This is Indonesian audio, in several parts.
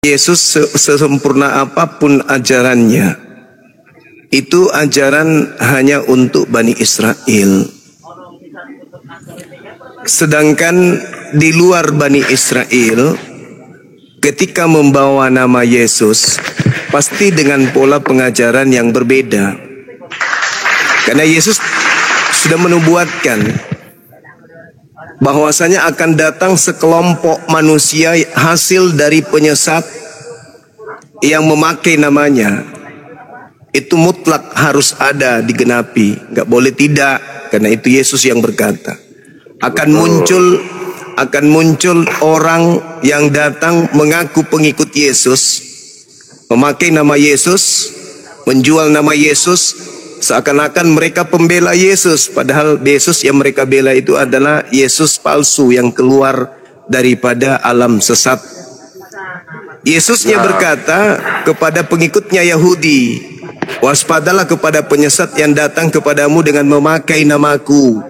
Yesus sesempurna apapun ajarannya, itu ajaran hanya untuk Bani Israel. Sedangkan di luar Bani Israel, ketika membawa nama Yesus, pasti dengan pola pengajaran yang berbeda. Karena Yesus sudah menubuatkan bahwasanya akan datang sekelompok manusia hasil dari penyesat yang memakai namanya. Itu mutlak harus ada, digenapi, nggak boleh tidak. Karena itu Yesus yang berkata, akan muncul orang yang datang mengaku pengikut Yesus, memakai nama Yesus, menjual nama Yesus, seakan-akan mereka pembela Yesus, padahal Yesus yang mereka bela itu adalah Yesus palsu yang keluar daripada alam sesat. Yesusnya berkata kepada pengikutnya Yahudi, waspadalah kepada penyesat yang datang kepadamu dengan memakai namaku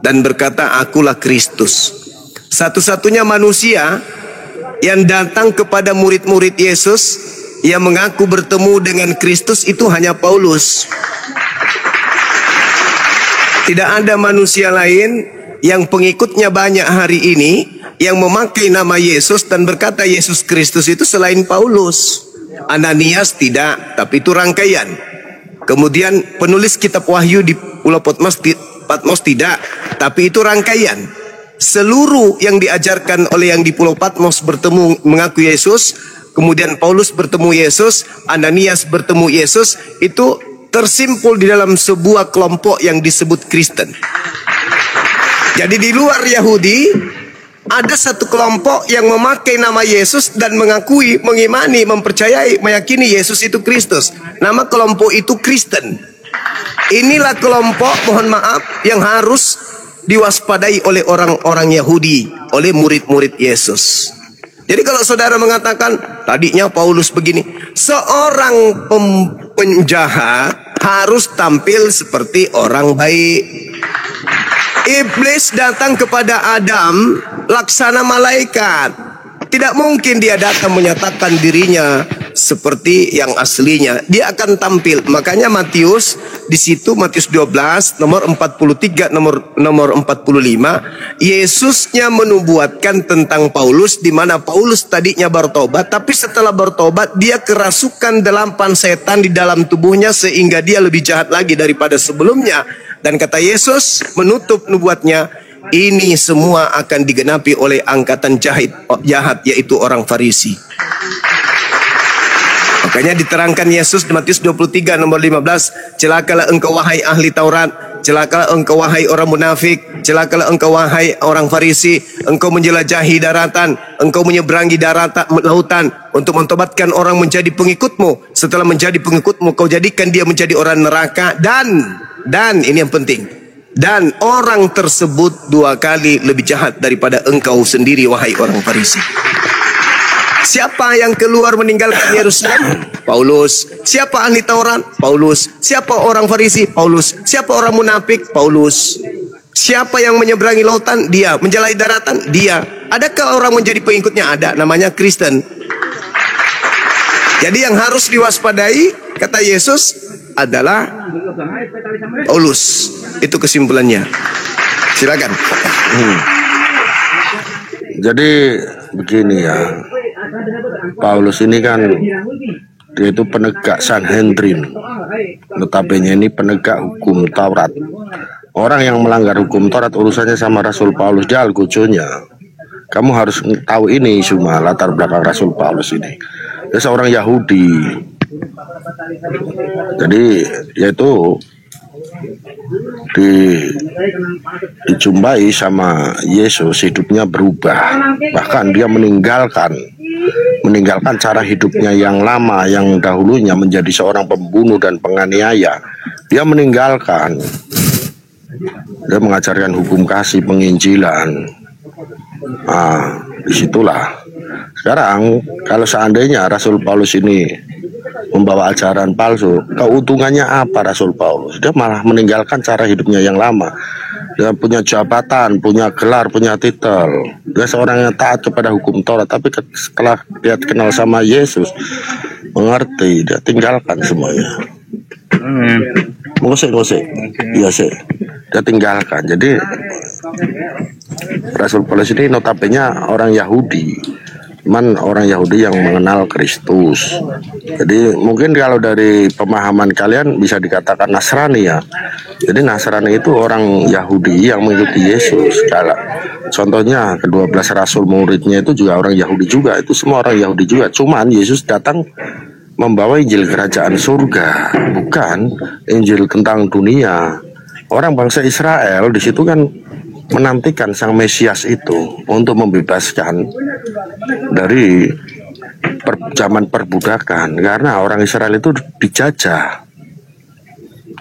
dan berkata, akulah Kristus. Satu-satunya manusia yang datang kepada murid-murid Yesus yang mengaku bertemu dengan Kristus itu hanya Paulus. Tidak ada manusia lain yang pengikutnya banyak hari ini yang memakai nama Yesus dan berkata Yesus Kristus itu selain Paulus. Ananias tidak, tapi itu rangkaian. Kemudian penulis kitab Wahyu di Pulau Patmos tidak, tapi itu rangkaian. Seluruh yang diajarkan oleh yang di Pulau Patmos bertemu mengaku Yesus, kemudian Paulus bertemu Yesus, Ananias bertemu Yesus, itu tersimpul di dalam sebuah kelompok yang disebut Kristen. Jadi di luar Yahudi ada satu kelompok yang memakai nama Yesus dan mengakui, mengimani, mempercayai, meyakini Yesus itu Kristus. Nama kelompok itu Kristen. Inilah kelompok, mohon maaf, yang harus diwaspadai oleh orang-orang Yahudi, oleh murid-murid Yesus. Jadi kalau saudara mengatakan tadinya Paulus begini, seorang penjahat harus tampil seperti orang baik. Iblis datang kepada Adam laksana malaikat. Tidak mungkin dia datang menyatakan dirinya seperti yang aslinya. Dia akan tampil. Makanya Matius di situ, Matius 12 nomor 43 nomor 45, Yesusnya menubuatkan tentang Paulus, di mana Paulus tadinya bertobat, tapi setelah bertobat dia kerasukan delapan setan di dalam tubuhnya sehingga dia lebih jahat lagi daripada sebelumnya. Dan kata Yesus menutup nubuatnya, ini semua akan digenapi oleh angkatan jahat, yaitu orang Farisi. Makanya diterangkan Yesus di Matius 23 nomor 15, celakalah engkau wahai ahli Taurat, celakalah engkau wahai orang munafik, celakalah engkau wahai orang Farisi, engkau menjelajahi daratan, engkau menyeberangi lautan untuk mentobatkan orang menjadi pengikutmu. Setelah menjadi pengikutmu, kau jadikan dia menjadi orang neraka, dan ini yang penting, dan orang tersebut 2 kali lebih jahat daripada engkau sendiri wahai orang Farisi. Siapa yang keluar meninggalkan Yerusalem? Paulus. Siapa ahli Taurat? Paulus. Siapa orang Farisi? Paulus. Siapa orang munafik? Paulus. Siapa yang menyeberangi lautan? Dia. Menjelajahi daratan? Dia. Adakah orang menjadi pengikutnya? Ada. Namanya Kristen. Jadi yang harus diwaspadai, kata Yesus, adalah Paulus. Itu kesimpulannya. Silakan. Jadi begini ya, Paulus ini kan dia itu penegak Sanhedrin, notabene ini penegak hukum Taurat. Orang yang melanggar hukum Taurat urusannya sama Rasul Paulus, dia algojonya. Kamu harus tahu ini semua latar belakang Rasul Paulus ini. Dia seorang Yahudi. Jadi yaitu dijumpai sama Yesus, hidupnya berubah. Bahkan dia meninggalkan cara hidupnya yang lama, yang dahulunya menjadi seorang pembunuh dan penganiaya. Dia meninggalkan, dia mengajarkan hukum kasih, penginjilan. Disitulah sekarang kalau seandainya Rasul Paulus ini membawa ajaran palsu, keuntungannya apa Rasul Paulus? Dia malah meninggalkan cara hidupnya yang lama. Dia punya jabatan, punya gelar, punya titel. Dia seorang yang taat kepada hukum Taurat, tapi setelah dia kenal sama Yesus, mengerti, dia tinggalkan semuanya. Musik. Iya sih. Dia tinggalkan. Jadi Rasul Paulus ini notabene orang Yahudi. Cuman orang Yahudi yang mengenal Kristus. Jadi mungkin kalau dari pemahaman kalian bisa dikatakan Nasrani ya. Jadi Nasrani itu orang Yahudi yang mengikuti Yesus. Kalau contohnya ke-12 rasul muridnya itu juga orang Yahudi juga. Itu semua orang Yahudi juga. Cuman Yesus datang membawa Injil kerajaan surga, bukan Injil tentang dunia. Orang bangsa Israel di situ kan menantikan sang Mesias itu untuk membebaskan dari zaman perbudakan, karena orang Israel itu dijajah.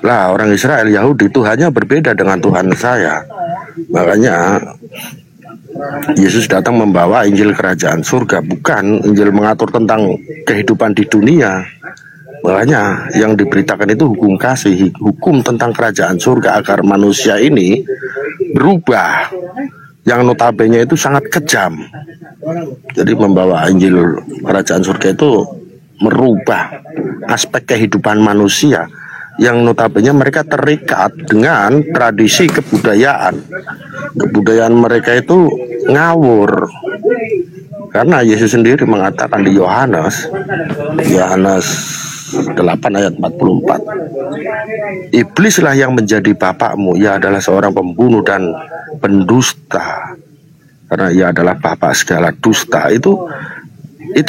Lah orang Israel Yahudi Tuhannya berbeda dengan Tuhan saya. Makanya Yesus datang membawa Injil kerajaan surga, bukan Injil mengatur tentang kehidupan di dunia. Makanya yang diberitakan itu hukum kasih, hukum tentang kerajaan surga agar manusia ini berubah. Yang notabene itu sangat kejam. Jadi membawa Injil kerajaan surga itu merubah aspek kehidupan manusia yang notabene mereka terikat dengan tradisi kebudayaan. Kebudayaan mereka itu ngawur. Karena Yesus sendiri mengatakan di Yohanes 8 ayat 44, iblislah yang menjadi bapakmu, ia adalah seorang pembunuh dan pendusta, karena ia adalah bapak segala dusta. Itu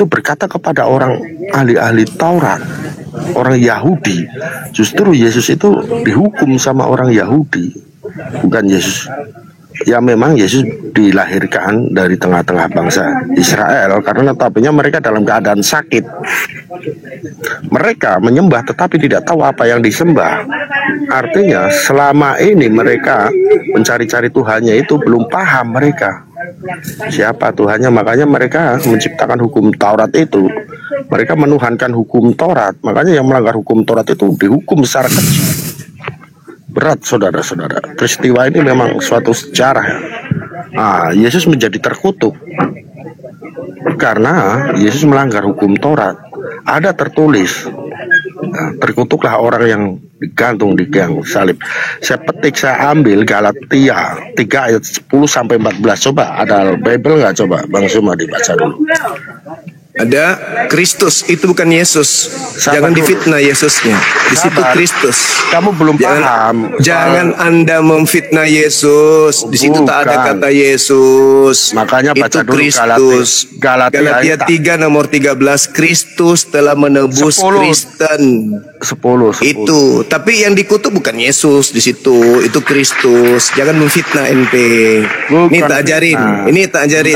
berkata kepada orang ahli-ahli Taurat, orang Yahudi. Justru Yesus itu dihukum sama orang Yahudi, bukan Yesus. Ya memang Yesus dilahirkan dari tengah-tengah bangsa Israel, karena notabene mereka dalam keadaan sakit. Mereka menyembah tetapi tidak tahu apa yang disembah. Artinya selama ini mereka mencari-cari Tuhannya itu belum paham mereka siapa Tuhannya. Makanya mereka menciptakan hukum Taurat itu. Mereka menuhankan hukum Taurat. Makanya yang melanggar hukum Taurat itu dihukum secara kecil. Berat saudara-saudara. Peristiwa ini memang suatu sejarah. Yesus menjadi terkutuk karena Yesus melanggar hukum Taurat. Ada tertulis, terkutuklah orang yang digantung di tiang salib. Saya petik, saya ambil Galatia 3 ayat 10 sampai 14. Coba ada Bible nggak? Coba Bang Suma dibaca dulu. Ada Kristus, itu bukan Yesus. Jangan difitnah Yesusnya. Di situ Kristus. Kamu belum paham. Jangan Anda memfitnah Yesus. Di situ tak ada kata Yesus. Makanya baca itu dulu Kristus. Galatia 3 nomor 13. Kristus telah menebus 10. Kristen. 10. Itu. Tapi yang dikutuk bukan Yesus di situ. Itu Kristus. Jangan memfitnah ente. Ini tak ajarin. Ini tak ajarin.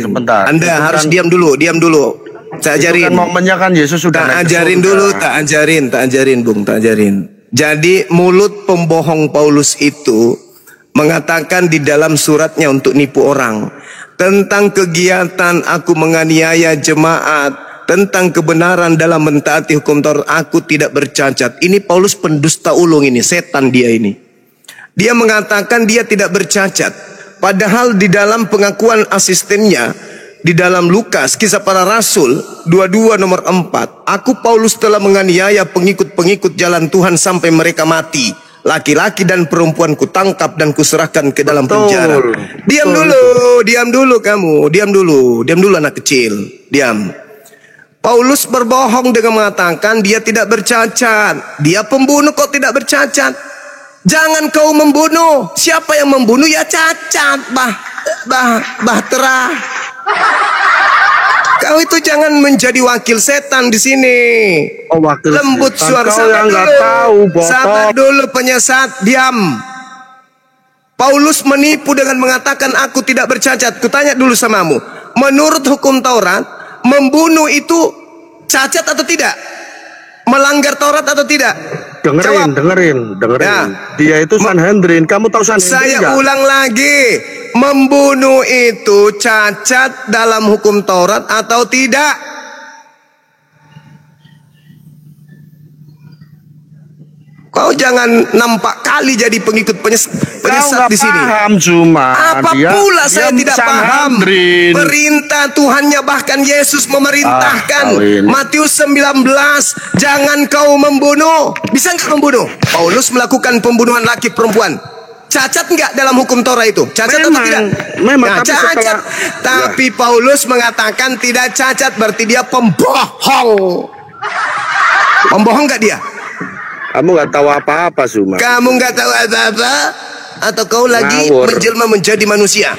Sebentar. Anda harus diam dulu. Tak ajarin. Kan momennya kan Yesus sudah tak ajarin dulu, tak ajarin Bung, tak ajarin. Jadi mulut pembohong Paulus itu mengatakan di dalam suratnya untuk nipu orang tentang kegiatan aku menganiaya jemaat, tentang kebenaran dalam mentaati hukum Taurat, aku tidak bercacat. Ini Paulus pendusta ulung, ini setan dia ini. Dia mengatakan dia tidak bercacat, padahal di dalam pengakuan asistennya di dalam Lukas Kisah Para Rasul 22 nomor 4, aku Paulus telah menganiaya pengikut-pengikut jalan Tuhan sampai mereka mati. Laki-laki dan perempuan kutangkap dan kuserahkan ke dalam penjara. Diam dulu kamu, diam dulu anak kecil, diam. Paulus berbohong dengan mengatakan dia tidak bercacat. Dia pembunuh kok tidak bercacat. Jangan kau membunuh. Siapa yang membunuh ya cacat, bahtera. Kau itu jangan menjadi wakil setan di sini. Lembut suara, sabar dulu penyesat, diam. Paulus menipu dengan mengatakan aku tidak bercacat. Kutanya dulu samamu, menurut hukum Taurat, membunuh itu cacat atau tidak? Melanggar Taurat atau tidak? Dengerin. Ya. Dia itu Sanhedrin. Kamu tahu Sanhedrin? Saya ulang lagi. Membunuh itu cacat dalam hukum Taurat atau tidak? Kau jangan nampak kali jadi pengikut penyesat di sini. Paham cuma. Apa pula saya tidak paham? Perintah Tuhannya, bahkan Yesus memerintahkan. Matius 19, jangan kau membunuh. Bisa nggak membunuh? Paulus melakukan pembunuhan laki perempuan. Cacat nggak dalam hukum Torah itu? Cacat atau tidak? Memang, nah, cacat. Tapi Paulus mengatakan tidak cacat, berarti dia pembohong. Pembohong nggak dia? Kamu nggak tahu apa-apa, Suma. Kamu nggak tahu apa-apa, atau kau lagi menjelma menjadi manusia?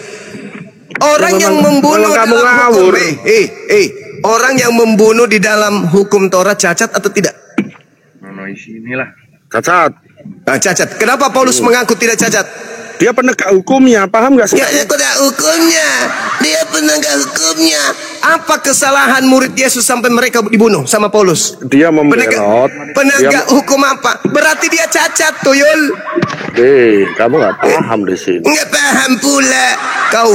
Orang yang membunuh kamu dalam ngawur. hukum, orang yang membunuh di dalam hukum Torah cacat atau tidak? Cacat. Nah, cacat. Kenapa Paulus mengaku tidak cacat? Dia penegak hukumnya, paham nggak sih? Ya, penegak hukumnya. Dia penegak hukumnya. Apa kesalahan murid Yesus sampai mereka dibunuh sama Paulus? Dia membelot. Penegak hukum apa? Berarti dia cacat, tuyul. Kamu nggak paham di sini. Nggak paham pula. Kau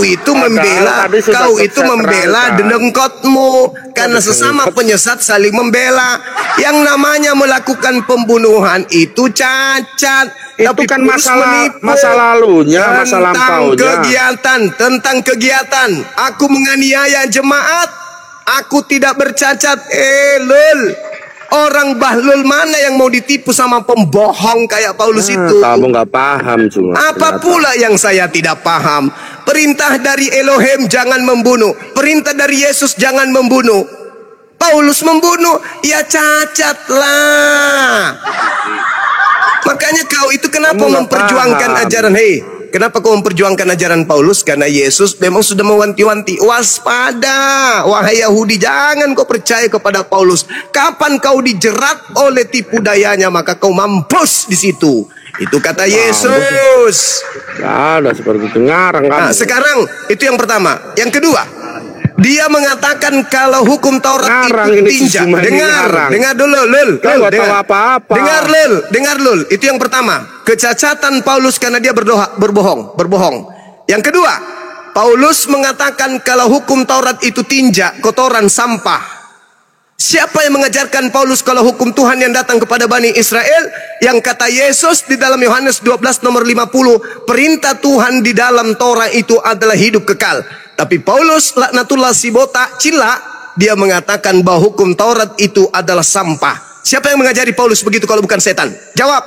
itu membela dengkotmu. Karena sesama penyesat saling membela. Yang namanya melakukan pembunuhan itu cacat. Itu kan masa lalunya, masa lampaunya. Tentang kegiatan. Aku menganiaya jemaat. Aku tidak bercacat. Lul. Orang bahlul mana yang mau ditipu sama pembohong kayak Paulus itu? Kamu nggak paham cuma. Apa pula yang saya tidak paham? Perintah dari Elohim jangan membunuh. Perintah dari Yesus jangan membunuh. Paulus membunuh, ya cacat lah. Makanya kau itu kenapa memperjuangkan ajaran? Kenapa kau memperjuangkan ajaran Paulus? Karena Yesus memang sudah mewanti-wanti, waspada, wahai Yahudi, jangan kau percaya kepada Paulus. Kapan kau dijerat oleh tipu dayanya, maka kau mampus di situ. Itu kata Yesus. Ada seperti itu ngarang. Nah, sekarang itu yang pertama. Yang kedua, dia mengatakan kalau hukum Taurat itu tinja. Dengar dulu, Lul. Dengar, Lul. Itu yang pertama. Kecacatan Paulus karena dia berbohong. Yang kedua, Paulus mengatakan kalau hukum Taurat itu tinja, kotoran, sampah. Siapa yang mengajarkan Paulus kalau hukum Tuhan yang datang kepada Bani Israel? Yang kata Yesus di dalam Yohanes 12 nomor 50, perintah Tuhan di dalam Torah itu adalah hidup kekal. Tapi Paulus laknatullah sibota cila, dia mengatakan bahwa hukum Taurat itu adalah sampah. Siapa yang mengajari Paulus begitu kalau bukan setan? Jawab.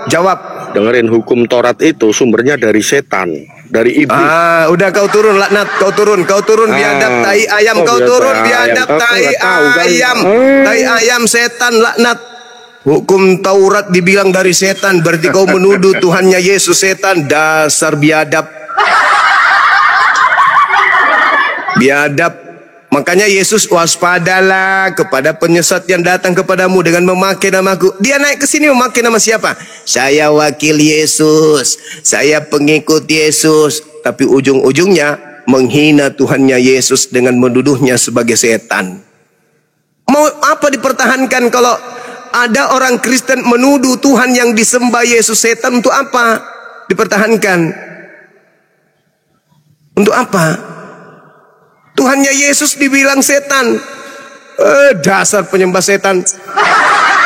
Jawab. Dengerin, hukum Taurat itu sumbernya dari setan, dari iblis. Udah kau turun laknat, kau turun biadab tai ayam, kau turun biadab tai ayam. Tai ayam setan laknat. Hukum Taurat dibilang dari setan, berarti kau menuduh Tuhannya Yesus setan. Dasar biadab. Makanya Yesus, waspadalah kepada penyesat yang datang kepadamu dengan memakai namaku. Dia naik ke sini memakai nama siapa? Saya wakil Yesus, saya pengikut Yesus. Tapi ujung-ujungnya menghina Tuhannya Yesus dengan menuduhnya sebagai setan. Mau apa dipertahankan kalau ada orang Kristen menuduh Tuhan yang disembah Yesus setan? Untuk apa dipertahankan? Untuk apa? Tuhannya Yesus dibilang setan. Dasar penyembah setan.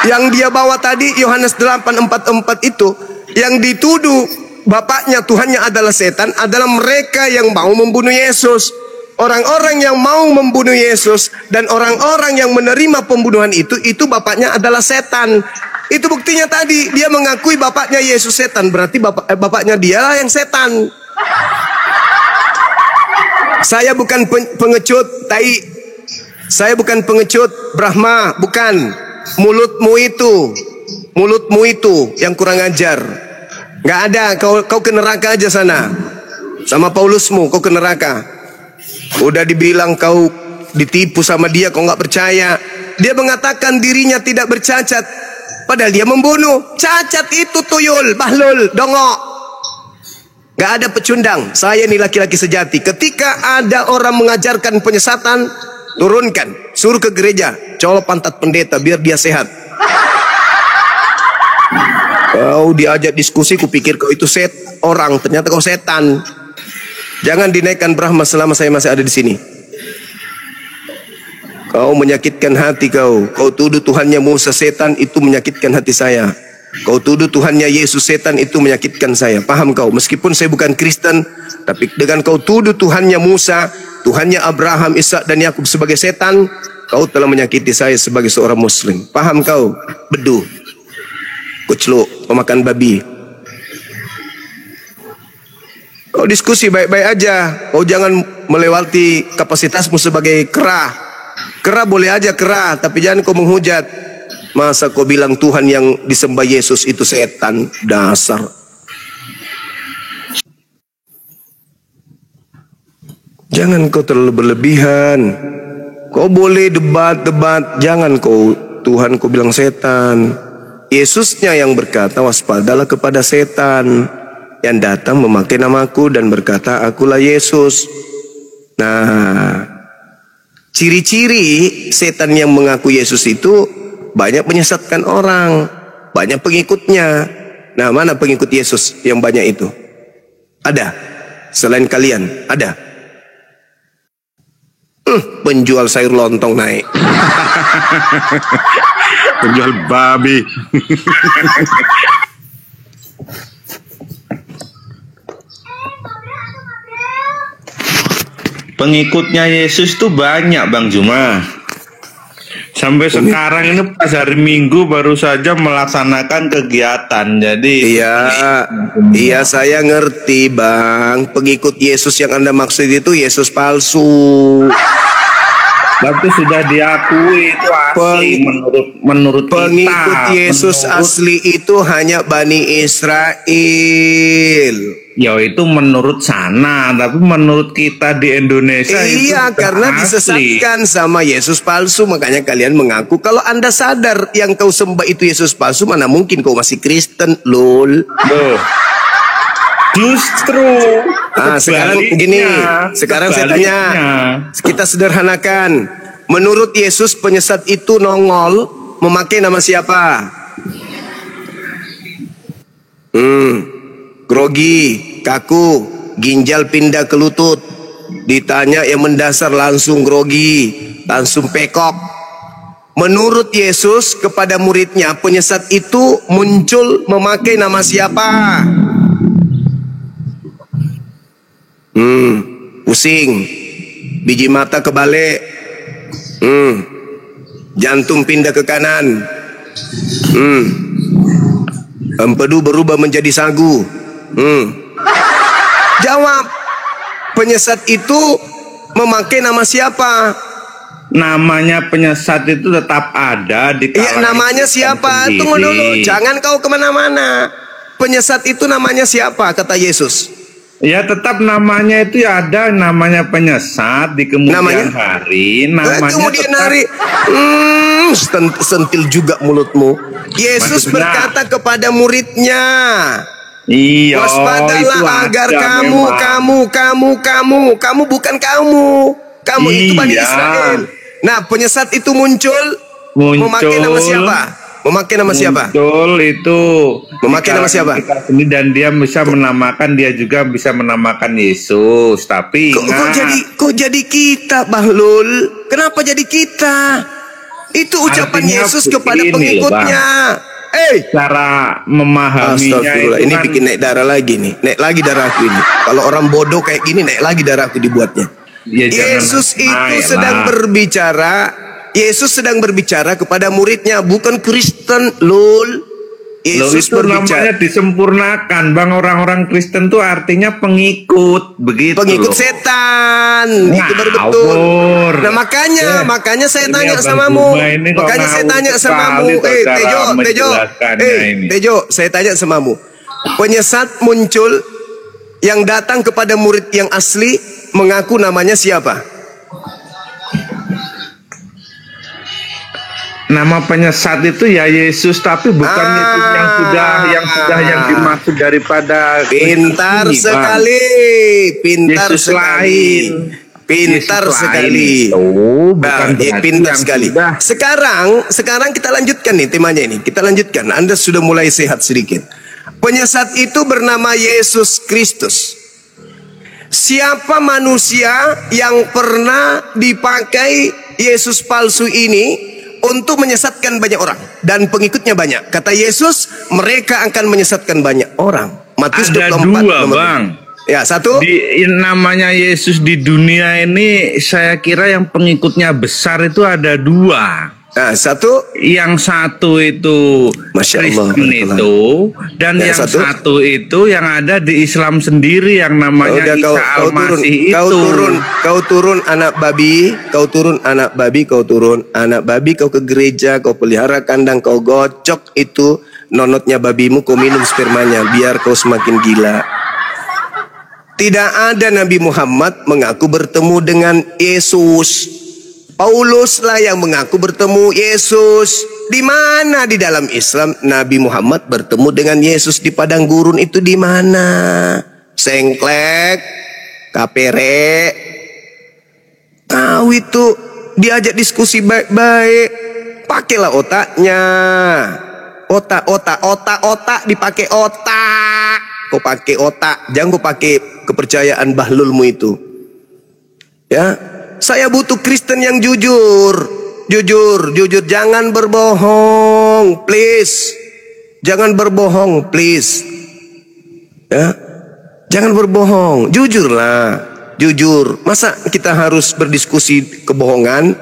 Yang dia bawa tadi Yohanes 8:44 itu, yang dituduh bapaknya Tuhannya adalah setan, adalah mereka yang mau membunuh Yesus. Orang-orang yang mau membunuh Yesus dan orang-orang yang menerima pembunuhan itu bapaknya adalah setan. Itu buktinya tadi, dia mengakui bapaknya Yesus setan, berarti bapaknya dialah yang setan. Saya bukan pengecut tai. Saya bukan pengecut Brahma, bukan. Mulutmu itu yang kurang ajar. Nggak ada, kau ke neraka aja sana. Sama Paulusmu, kau ke neraka. Udah dibilang kau ditipu sama dia, kau nggak percaya. Dia mengatakan dirinya tidak bercacat, padahal dia membunuh. Cacat itu tuyul, bahlul, dongok. Gak ada pecundang. Saya ini laki-laki sejati. Ketika ada orang mengajarkan penyesatan, turunkan, suruh ke gereja, colok pantat pendeta biar dia sehat. Kau diajak diskusi, kupikir kau itu orang, ternyata kau setan. Jangan dinaikkan Brahma selama saya masih ada di sini. Kau menyakitkan hati kau. Kau tuduh Tuhannya Musa setan, itu menyakitkan hati saya. Kau tuduh Tuhannya Yesus setan, itu menyakitkan saya. Paham kau? Meskipun saya bukan Kristen, tapi dengan kau tuduh Tuhannya Musa, Tuhannya Abraham, Ishak dan Yakub sebagai setan, kau telah menyakiti saya sebagai seorang Muslim. Paham kau? Bedu, kucluk, pemakan babi. Kau diskusi baik-baik aja. Kau jangan melewati kapasitasmu sebagai kera. Kera boleh aja kera, tapi jangan kau menghujat. Masa kau bilang Tuhan yang disembah Yesus itu setan? Dasar. Jangan kau terlalu berlebihan. Kau boleh debat-debat, jangan kau Tuhan kau bilang setan. Yesusnya yang berkata, waspadalah kepada setan yang datang memakai namaku dan berkata, akulah Yesus. Nah, ciri-ciri setan yang mengaku Yesus itu banyak menyesatkan orang, banyak pengikutnya. Nah, mana pengikut Yesus yang banyak itu? Ada? Selain kalian, ada? Penjual sayur lontong naik. Penjual babi. Pengikutnya Yesus tuh banyak Bang Juma. Sampai sekarang ini pas hari Minggu baru saja melaksanakan kegiatan. Jadi iya saya ngerti Bang. Pengikut Yesus yang Anda maksud itu Yesus palsu. Tapi sudah diakui itu asli menurut pengikut kita. Yesus asli itu hanya Bani Israel. Ya itu menurut sana, tapi menurut kita di Indonesia iya, itu karena asli. disesatkan sama Yesus palsu, makanya kalian mengaku. Kalau Anda sadar yang kau sembah itu Yesus palsu, mana mungkin kau masih Kristen, lol. Justru sekarang gini, sekarang saya tanya, kita sederhanakan. Menurut Yesus penyesat itu nongol memakai nama siapa? Grogi, kaku, ginjal pindah ke lutut. Ditanya yang mendasar langsung grogi, langsung pekok. Menurut Yesus kepada muridnya, penyesat itu muncul memakai nama siapa? Pusing, biji mata kebalik, jantung pindah ke kanan, empedu berubah menjadi sagu. Jawab, penyesat itu memakai nama siapa? Namanya penyesat itu tetap ada di kalangan. Iya, namanya siapa? Sendiri. Tunggu dulu, jangan kau kemana-mana. Penyesat itu namanya siapa? Kata Yesus. Ya tetap namanya itu ya ada namanya penyesat di kemudian hari. Namanya kemudian tetap, hari. Sentil juga mulutmu. Yesus berkata kepada muridnya, iya, waspadalah agar kamu bukan kamu itu Bani Israel. Nah, penyesat itu muncul memakai nama siapa? Memakai nama siapa? Muncul itu memakai nama siapa? Ini dan dia bisa menamakan, dia juga bisa menamakan Yesus. Tapi kok jadi kita, Bahlul? Kenapa jadi kita? Itu ucapan Yesus kepada pengikutnya. Cara memahaminya ini kan bikin naik darah lagi nih. Naik lagi darahku ini. Kalau orang bodoh kayak gini, naik lagi darahku dibuatnya. Ya, Yesus itu sedang berbicara. Yesus sedang berbicara kepada muridnya, bukan Kristen, lul. Yesus itu namanya disempurnakan, Bang. Orang-orang Kristen tuh artinya pengikut, begitu. Pengikut setan, itu baru betul. Nah makanya saya tanya samamu. Makanya saya tanya samamu. Tejo, saya tanya samamu. Penyesat muncul yang datang kepada murid yang asli mengaku namanya siapa? Nama penyesat itu ya Yesus, tapi bukan Yesus yang dimaksud daripada pintar ini, sekali, pintar Yesus sekali. Pintar sekali. Pintar sekali. Sekarang kita lanjutkan nih temanya ini. Kita lanjutkan. Anda sudah mulai sehat sedikit. Penyesat itu bernama Yesus Kristus. Siapa manusia yang pernah dipakai Yesus palsu ini untuk menyesatkan banyak orang dan pengikutnya banyak. Kata Yesus, mereka akan menyesatkan banyak orang. Matius Ada 24 dua, nomor Bang. Ya, satu. Namanya Yesus di dunia ini, saya kira yang pengikutnya besar itu ada dua. Nah, satu. Yang satu itu Masya Allah, Kristen itu, dan yang satu itu yang ada di Islam sendiri yang namanya Udah, Isa Al-Masih itu. Kau turun anak babi, kau turun anak babi, kau turun anak babi, kau ke gereja, kau pelihara kandang, kau gocok itu nonotnya babimu, kau minum spermanya, biar kau semakin gila. Tidak ada Nabi Muhammad mengaku bertemu dengan Yesus. Paulus lah yang mengaku bertemu Yesus. Di mana di dalam Islam Nabi Muhammad bertemu dengan Yesus di padang gurun itu di mana? Sengklek, Kapere. Kau itu diajak diskusi baik-baik. Pakailah otaknya. Otak dipakai otak. Kau pakai otak, jangan kau pakai kepercayaan bahlulmu itu. Ya, saya butuh Kristen yang jujur, jangan berbohong, please. Jangan berbohong, please. Ya, jangan berbohong, jujurlah, jujur. Masa kita harus berdiskusi kebohongan?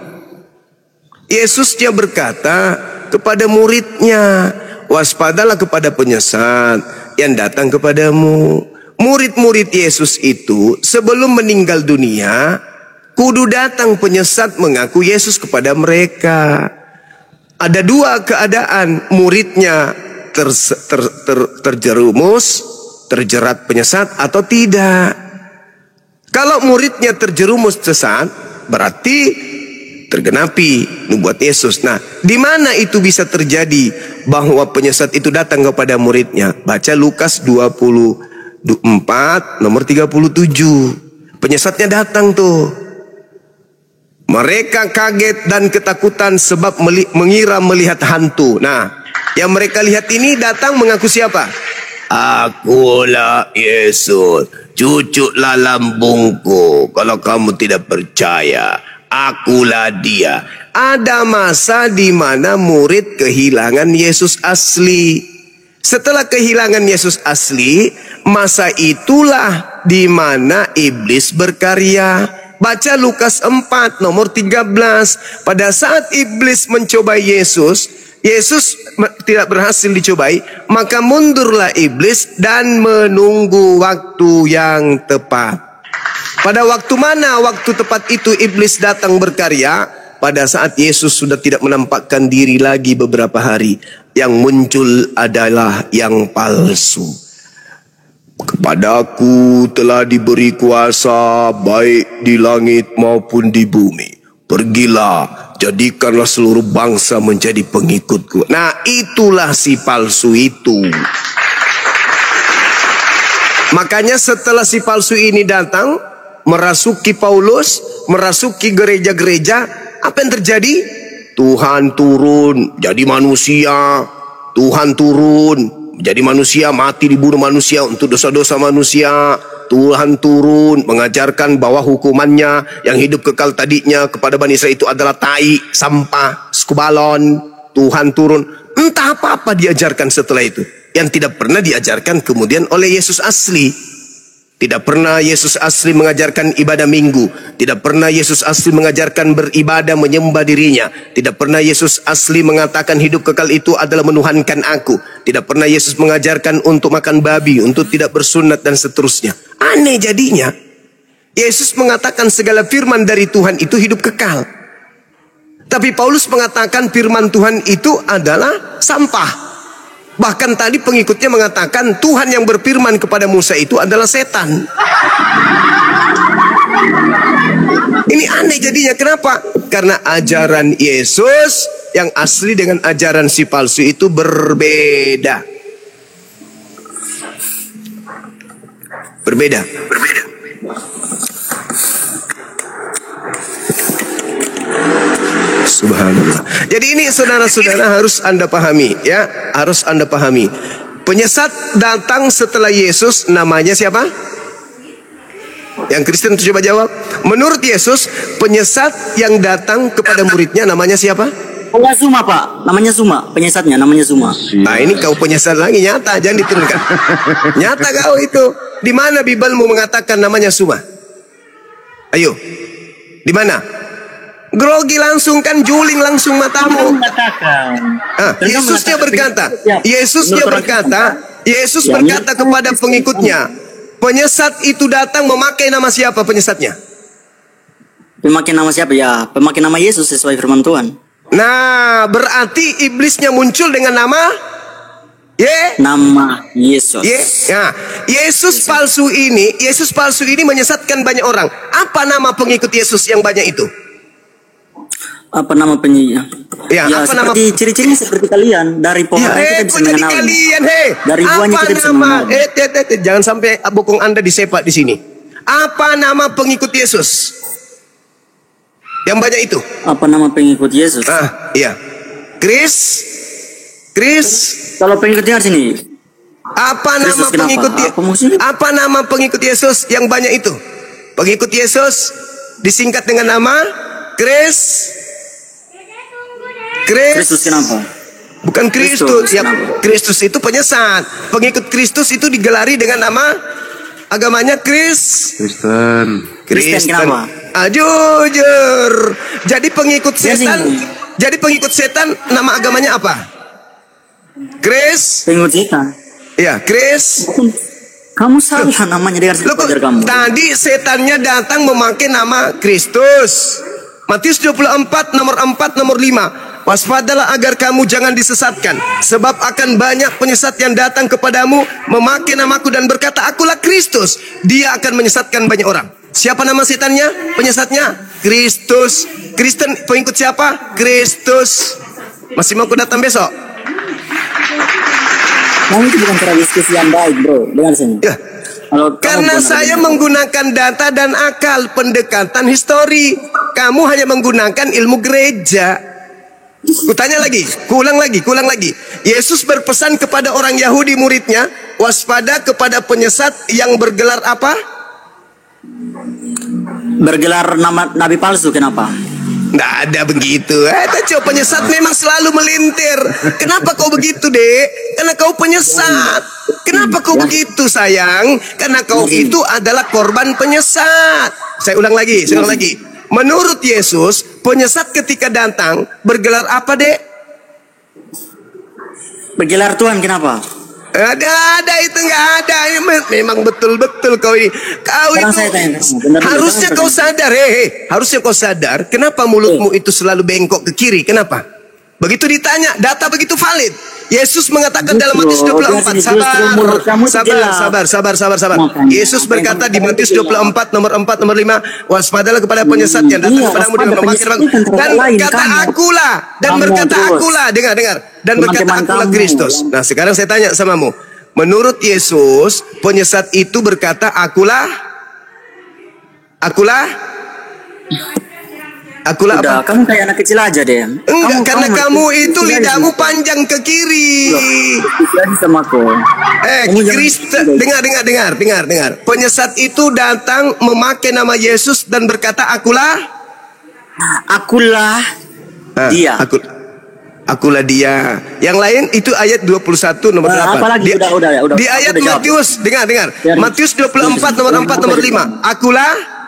Yesus dia berkata kepada muridnya, waspadalah kepada penyesat yang datang kepadamu. Murid-murid Yesus itu sebelum meninggal dunia, kudu datang penyesat mengaku Yesus kepada mereka. Ada dua keadaan, muridnya terjerumus, terjerat penyesat atau tidak. Kalau muridnya terjerumus sesat, berarti tergenapi nubuat Yesus. Nah, di mana itu bisa terjadi bahwa penyesat itu datang kepada muridnya? Baca Lukas 24 nomor 37. Penyesatnya datang tuh. Mereka kaget dan ketakutan sebab mengira melihat hantu. Nah, yang mereka lihat ini datang mengaku siapa? Akulah Yesus, cucuklah lambungku. Kalau kamu tidak percaya, akulah dia. Ada masa di mana murid kehilangan Yesus asli. Setelah kehilangan Yesus asli, masa itulah di mana iblis berkarya. Baca Lukas 4 nomor 13. Pada saat iblis mencoba Yesus tidak berhasil dicobai, maka mundurlah iblis dan menunggu waktu yang tepat. Pada waktu mana waktu tepat itu iblis datang berkarya? Pada saat Yesus sudah tidak menampakkan diri lagi beberapa hari. Yang muncul adalah yang palsu. Kepadaku telah diberi kuasa baik di langit maupun di bumi. Pergilah, jadikanlah seluruh bangsa menjadi pengikutku. Nah, itulah si palsu itu. Makanya setelah si palsu ini datang, merasuki Paulus, merasuki gereja-gereja, apa yang terjadi? Tuhan turun jadi manusia. Tuhan turun jadi manusia, mati dibunuh manusia untuk dosa-dosa manusia. Tuhan turun mengajarkan bahwa hukumannya yang hidup kekal tadinya kepada Bani Israel itu adalah tai, sampah, skubalon. Tuhan turun. Entah apa-apa diajarkan setelah itu yang tidak pernah diajarkan kemudian oleh Yesus asli. Tidak pernah Yesus asli mengajarkan ibadah minggu. Tidak pernah Yesus asli mengajarkan beribadah menyembah dirinya. Tidak pernah Yesus asli mengatakan hidup kekal itu adalah menuhankan aku. Tidak pernah Yesus mengajarkan untuk makan babi, untuk tidak bersunat dan seterusnya. Aneh jadinya. Yesus mengatakan segala firman dari Tuhan itu hidup kekal. Tapi Paulus mengatakan firman Tuhan itu adalah sampah. Bahkan tadi pengikutnya mengatakan Tuhan yang berfirman kepada Musa itu adalah setan. Ini aneh jadinya. Kenapa? Karena ajaran Yesus yang asli dengan ajaran si palsu itu berbeda. Berbeda. Subhanallah. Jadi ini saudara-saudara harus Anda pahami, ya, harus Anda pahami. Penyesat datang setelah Yesus, namanya siapa? Yang Kristen coba jawab. Menurut Yesus, penyesat yang datang kepada muridnya namanya siapa? Namanya Zuma, Pak. Namanya Zuma. Penyesatnya namanya Zuma. Nah, ini kau penyesat lagi, nyata, jangan diturunkan. Nyata kau itu. Di mana Bibelmu mengatakan namanya Zuma? Ayo. Di mana? Grogi langsung kan, juling langsung matamu. Yesusnya berkata, Yesus berkata kepada pengikutnya, penyesat itu datang memakai nama siapa penyesatnya? Pemakai nama siapa ya? Pemakai nama Yesus sesuai firman Tuhan. Nah, berarti iblisnya muncul dengan nama nama Yesus. Nah, Yesus palsu ini menyesatkan banyak orang. Apa nama pengikut Yesus yang banyak itu? Apa nama penyiar? Ya, apa nama? Ciri-cirinya seperti kalian. Dari pohon kita bisa mengenal. Dari buahnya kita bisa mengenal. Jangan sampai bokong Anda disepak di sini. Apa nama pengikut Yesus? Yang banyak itu. Apa nama pengikut Yesus? Iya. Chris. Kalau pengikutnya sini. Apa nama pengikut? Apa nama pengikut Yesus yang banyak itu? Pengikut Yesus disingkat dengan nama Kristus kenapa? Bukan Kristus. Ya, Kristus itu penyesat. Pengikut Kristus itu digelari dengan nama agamanya Kristen. Kenapa? Jujur. Jadi pengikut setan nama agamanya apa? Pengikut setan. Ya, Kris. Kamu salah namanya dengan sepajar kamu. Tadi setannya datang memakai nama Kristus. Matius 24 nomor 4 nomor 5. Waspadalah agar kamu jangan disesatkan, sebab akan banyak penyesat yang datang kepadamu memakai namaku dan berkata, akulah Kristus. Dia akan menyesatkan banyak orang. Siapa nama setannya? Penyesatnya Kristus. Kristen pengikut siapa? Kristus. Masih mau aku datang besok? Kamu itu bukan cara diskusi yang baik, bro. Dengar sini. Ya. Karena saya menggunakan data dan akal, pendekatan histori. Kamu hanya menggunakan ilmu gereja. Kutanya lagi, kuulang lagi. Yesus berpesan kepada orang Yahudi muridnya, waspada kepada penyesat yang bergelar apa? Bergelar nama nabi palsu, kenapa? Nggak ada begitu. Penyesat memang selalu melintir. Kenapa kau begitu, Dek? Karena kau penyesat. Kenapa kau begitu, sayang? Karena kau itu adalah korban penyesat. Saya ulang lagi. Menurut Yesus, penyesat ketika datang bergelar apa, Dek? Bergelar Tuhan, kenapa? Ada itu nggak ada. Memang betul-betul kau ini. Kau itu harusnya kau sadar, harusnya kau sadar. Kenapa mulutmu itu selalu bengkok ke kiri? Kenapa? Begitu ditanya, data begitu valid. Yesus mengatakan dalam Matius 24, sabar. Yesus berkata di Matius 24 nomor 4 nomor 5, waspadalah kepada penyesat yang datang kepadamu dengan memakai dan berkata akulah, dengar. Dan berkata akulah Kristus. Nah, sekarang saya tanya samamu. Menurut Yesus, penyesat itu berkata akulah udah, apa? Kamu kayak anak kecil aja deh. Enggak, karena kamu itu lidahmu panjang ke kiri. Sama aku. Kristen, dengar. Penyesat itu datang memakai nama Yesus dan berkata akulah dia. Akulah dia. Yang lain itu ayat 21 nomor 8. Apalagi udah. Di ayat Matius, dengar. Matius 24 nomor 4 nomor 5. Akulah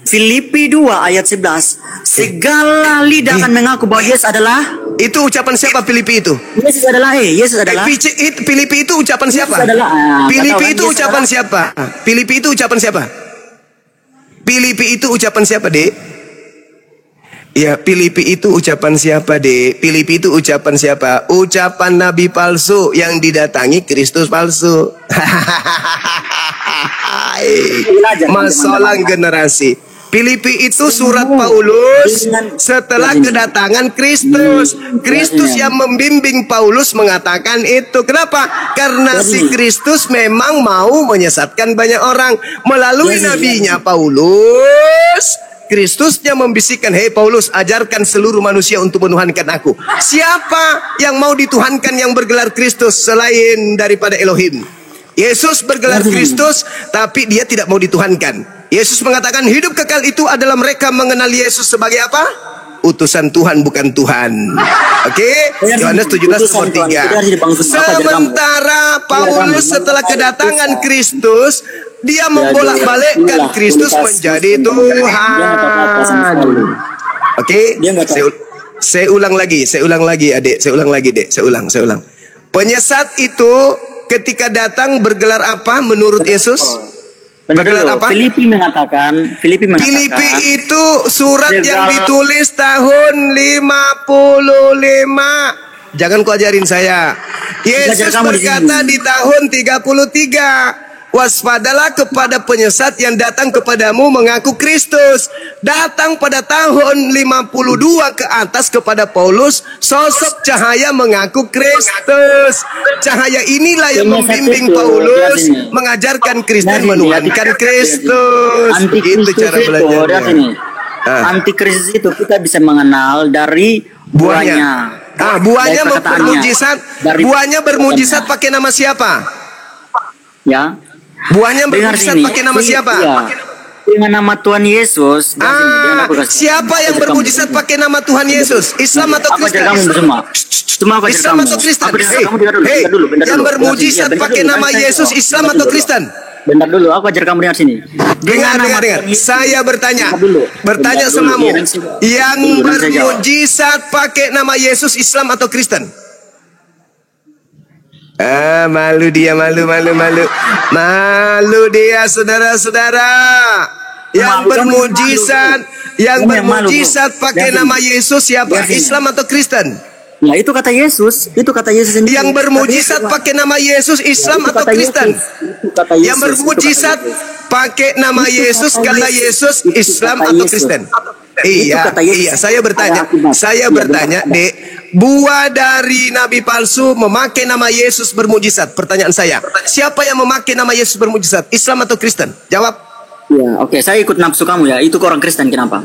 Filipi 2 ayat 11. Segala lidah akan mengaku bahwa Yesus adalah. Itu ucapan siapa Filipi itu? Yesus adalah. Filipi itu ucapan siapa? Filipi itu ucapan siapa? Filipi itu ucapan siapa, Dek? Ya, Filipi itu ucapan siapa, Dek? Filipi itu ucapan siapa? Ucapan nabi palsu yang didatangi Kristus palsu. Masalah generasi. Filipi itu surat Paulus setelah kedatangan Kristus. Kristus yang membimbing Paulus mengatakan itu. Kenapa? Karena si Kristus memang mau menyesatkan banyak orang melalui nabinya Paulus. Kristusnya membisikkan, hei Paulus, ajarkan seluruh manusia untuk menuhankan aku. Siapa yang mau dituhankan yang bergelar Kristus selain daripada Elohim? Yesus bergelar Kristus, tapi dia tidak mau dituhankan. Yesus mengatakan hidup kekal itu adalah mereka mengenal Yesus sebagai apa? Utusan Tuhan, bukan Tuhan. Oke? Yohanes 17:3. Sementara Paulus setelah kedatangan Kristus, dia membolak-balikkan Kristus menjadi Tuhan. Oke? Saya ulang lagi, adik. Saya ulang lagi, dek. Saya ulang. Penyesat itu ketika datang bergelar apa menurut Yesus? Bergelar apa? Filipi mengatakan Filipi itu surat yang ditulis tahun 55. Jangan kau ajarin saya. Yesus berkata di tahun 33. Waspadalah kepada penyesat yang datang kepadamu mengaku Kristus. Datang pada tahun 52 ke atas kepada Paulus, sosok cahaya mengaku Kristus. Cahaya inilah yang membimbing Paulus mengajarkan Kristen menuhankan Kristus. Itu cara belajarnya. Antikristus itu kita bisa mengenal dari buahnya. Buahnya bermujizat. Buahnya bermujizat pakai nama siapa? Ya. Buahnya bermujizat pakai nama siapa? Dengan nama Tuhan Yesus. Siapa yang bermujizat pakai nama Tuhan Yesus? Islam atau Kristen? Islam atau Kristen? Yang bermujizat pakai nama Yesus, Islam atau Kristen? Bentar dulu, aku ajar kamu dengar sini. Dengar. Saya bertanya samamu. Yang bermujizat pakai nama Yesus, Islam atau Kristen? Malu dia, malu dia, saudara-saudara. Yang bermujizat pakai nama Yesus siapa? Islam atau Kristen? Nah, itu kata Yesus sendiri. Yang bermujizat pakai nama Yesus, Islam atau Kristen? Yang bermujizat pakai nama Yesus, kata Yesus, Islam atau Kristen? Iya. Saya bertanya, Dek. Buah dari nabi palsu memakai nama Yesus bermujizat. Pertanyaan saya, siapa yang memakai nama Yesus bermujizat? Islam atau Kristen? Jawab. Ya, oke. Saya ikut nafsu kamu ya. Itu orang Kristen, kenapa?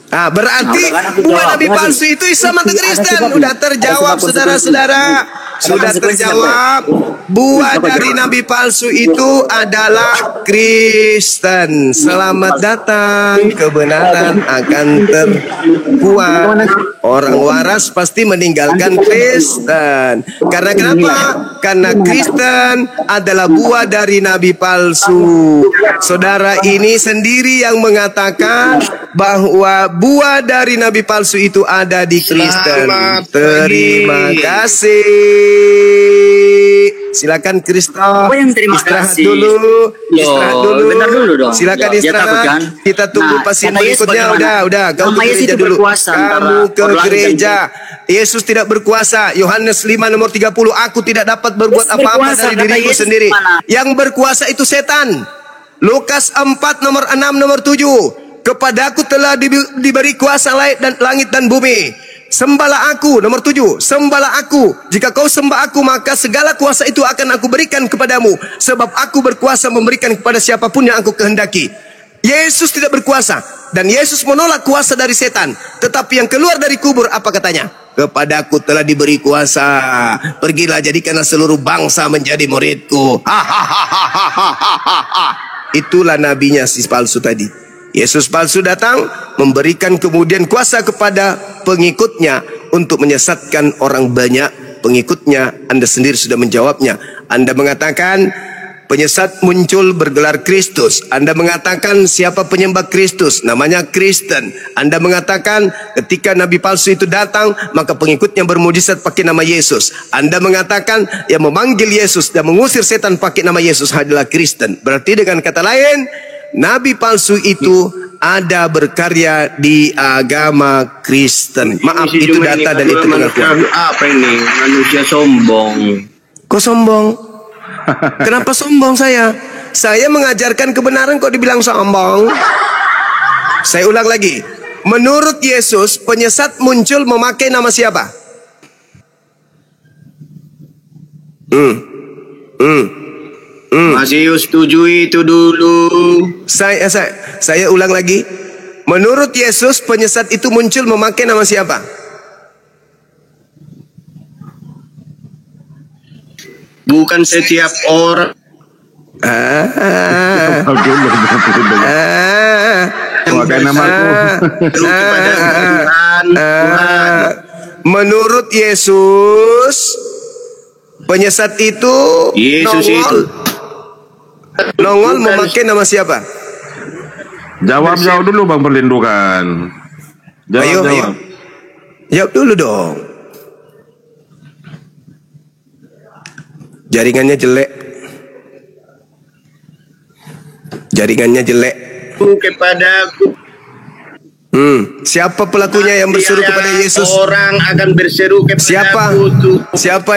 Berarti buah nabi palsu itu Islam atau Kristen? Sudah terjawab, saudara-saudara. Sudah terjawab. Buah dari nabi palsu itu adalah Kristen. Selamat datang, kebenaran akan terkuat. Orang waras pasti meninggalkan Kristen. Karena kenapa? Karena Kristen adalah buah dari nabi palsu. Saudara ini sendiri yang mengatakan bahwa buah dari nabi palsu itu ada di Kristen. Terima kasih. Silakan Kristal. Istirahat dulu. Bentar dulu dong. Silakan istirahat. Kita tunggu pasien berikutnya. Udah. Kamu ke gereja dulu. Kamu ke gereja. Yesus tidak berkuasa. Yohanes 5 nomor 30. Aku tidak dapat berbuat apa-apa dari diriku sendiri. Yang berkuasa itu setan. Lukas 4 nomor 6 nomor 7. Kepadaku telah diberi kuasa langit dan bumi. Sembahlah aku, nomor 7. Sembahlah aku. Jika kau sembah aku, maka segala kuasa itu akan aku berikan kepadamu. Sebab aku berkuasa memberikan kepada siapapun yang aku kehendaki. Yesus tidak berkuasa. Dan Yesus menolak kuasa dari setan. Tetapi yang keluar dari kubur, apa katanya? Kepadaku telah diberi kuasa. Pergilah, jadikanlah seluruh bangsa menjadi muridku. Itulah nabinya si palsu tadi. Yesus palsu datang memberikan kemudian kuasa kepada pengikutnya untuk menyesatkan orang banyak. Pengikutnya, Anda sendiri sudah menjawabnya. Anda mengatakan penyesat muncul bergelar Kristus. Anda mengatakan siapa penyembah Kristus? Namanya Kristen. Anda mengatakan ketika nabi palsu itu datang, maka pengikutnya bermujizat pakai nama Yesus. Anda mengatakan yang memanggil Yesus dan mengusir setan pakai nama Yesus adalah Kristen. Berarti dengan kata lain, nabi palsu itu ada berkarya di agama Kristen. Maaf, itu data dan itu pengakuan. Apa ini? Manusia sombong. Kok sombong? Kenapa sombong saya? Saya mengajarkan kebenaran kok dibilang sombong? Saya ulang lagi. Menurut Yesus, penyesat muncul memakai nama siapa? Masih setuju itu dulu. Saya ulang lagi. Menurut Yesus, penyesat itu muncul memakai nama siapa? Bukan setiap orang. Menurut Yesus, penyesat itu nongol memakai nama siapa? Jawab dulu Bang Perlindukan. Jawab. Jawab dulu dong. Jaringannya jelek. Kepadaku. Siapa pelakunya yang berseru kepada Yesus? Orang akan berseru kepadaku. Siapa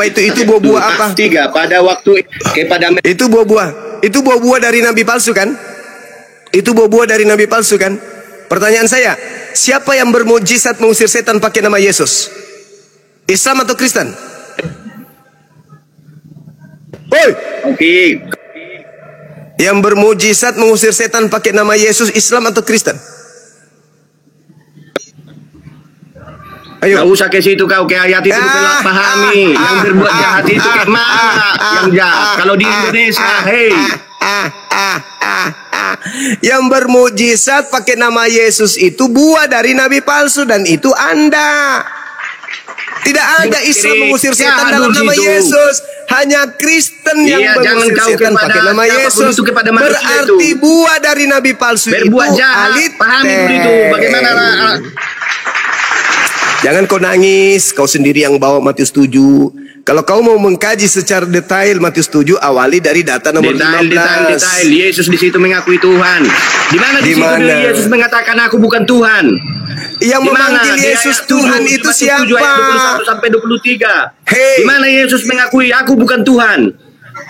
itu? Itu buah-buah apa? Pada waktu kepada itu buah-buah dari nabi palsu kan? Pertanyaan saya, siapa yang bermujizat mengusir setan pakai nama Yesus? Islam atau Kristen? Oke. Yang bermujizat mengusir setan pakai nama Yesus, Islam atau Kristen? Ayo. Gak usah ke situ kau, ke ayat itu kau pahami. Yang berbuat jahat itu kayak mana yang jahat? Kalau di Indonesia, yang bermujizat pakai nama Yesus itu buah dari nabi palsu, dan itu Anda. Tidak ada Islam mengusir setan dalam nama Yesus. Hanya Kristen yang mengusir setan pakai nama Yesus. Berarti buah dari nabi palsu berbuat itu jahat. Pahami dulu itu. Bagaimana? Jangan kau nangis, kau sendiri yang bawa Matius 7. Kalau kau mau mengkaji secara detail Matius 7, awali dari data nomor 15. Detail. Yesus di situ mengakui Tuhan. Di mana di situ Yesus mengatakan aku bukan Tuhan? Yang memanggil Yesus Tuhan itu siapa? 21 sampai 23. Hey. Di mana Yesus mengakui aku bukan Tuhan?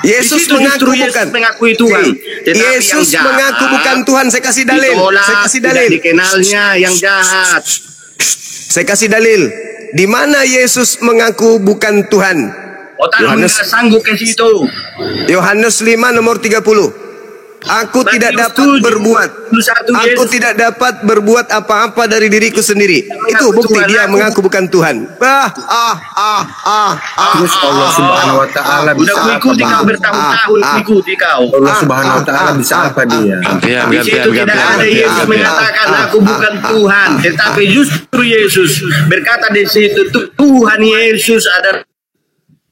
Yesus mengakui Tuhan. Yesus mengaku bukan Tuhan. Saya kasih dalil. Tidak dikenalnya yang jahat. Saya kasih dalil. Di mana Yesus mengaku bukan Tuhan? Yohanes sanggup ke situ. Yohanes 5 nomor 30. Aku tidak dapat berbuat apa-apa dari diriku sendiri. Itu bukti dia mengaku bukan Tuhan. Terus Allah Subhanahu wa taala bisa mengikuti kau bertahun-tahun mengikuti kau. Allah Subhanahu wa taala bisa apa dia? Di situ tidak ada Yesus mengatakan aku bukan Tuhan, tetapi justru Yesus berkata di situ Tuhan Yesus ada.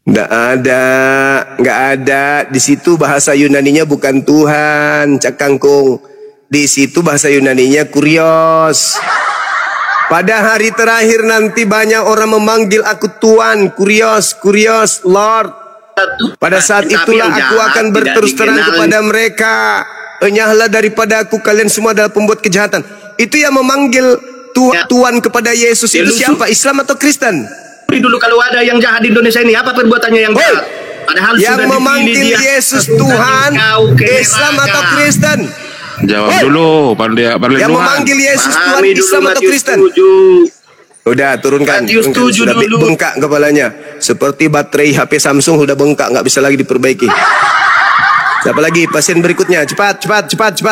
Nggak ada. Di situ bahasa Yunaninya bukan Tuhan, Cak Kangkung. Di situ bahasa Yunaninya kurios. Pada hari terakhir nanti banyak orang memanggil aku Tuhan, kurios, Lord. Pada saat itulah aku akan berterus terang kepada mereka. Enyahlah daripada aku kalian semua adalah pembuat kejahatan. Itu yang memanggil Tuhan kepada Yesus itu siapa? Islam atau Kristen? Dulu kalau ada yang jahat di Indonesia ini, apa perbuatannya yang jahat? Padahal yang memanggil Yesus Tuhan, Islam atau Kristen? Jawab dulu, yang memanggil Yesus Tuhan, Islam atau Kristen? Udah turunkan. Sudah bengkak kepalanya, seperti baterai HP Samsung sudah bengkak, nggak bisa lagi diperbaiki. Siapa lagi? Pasien berikutnya, cepat.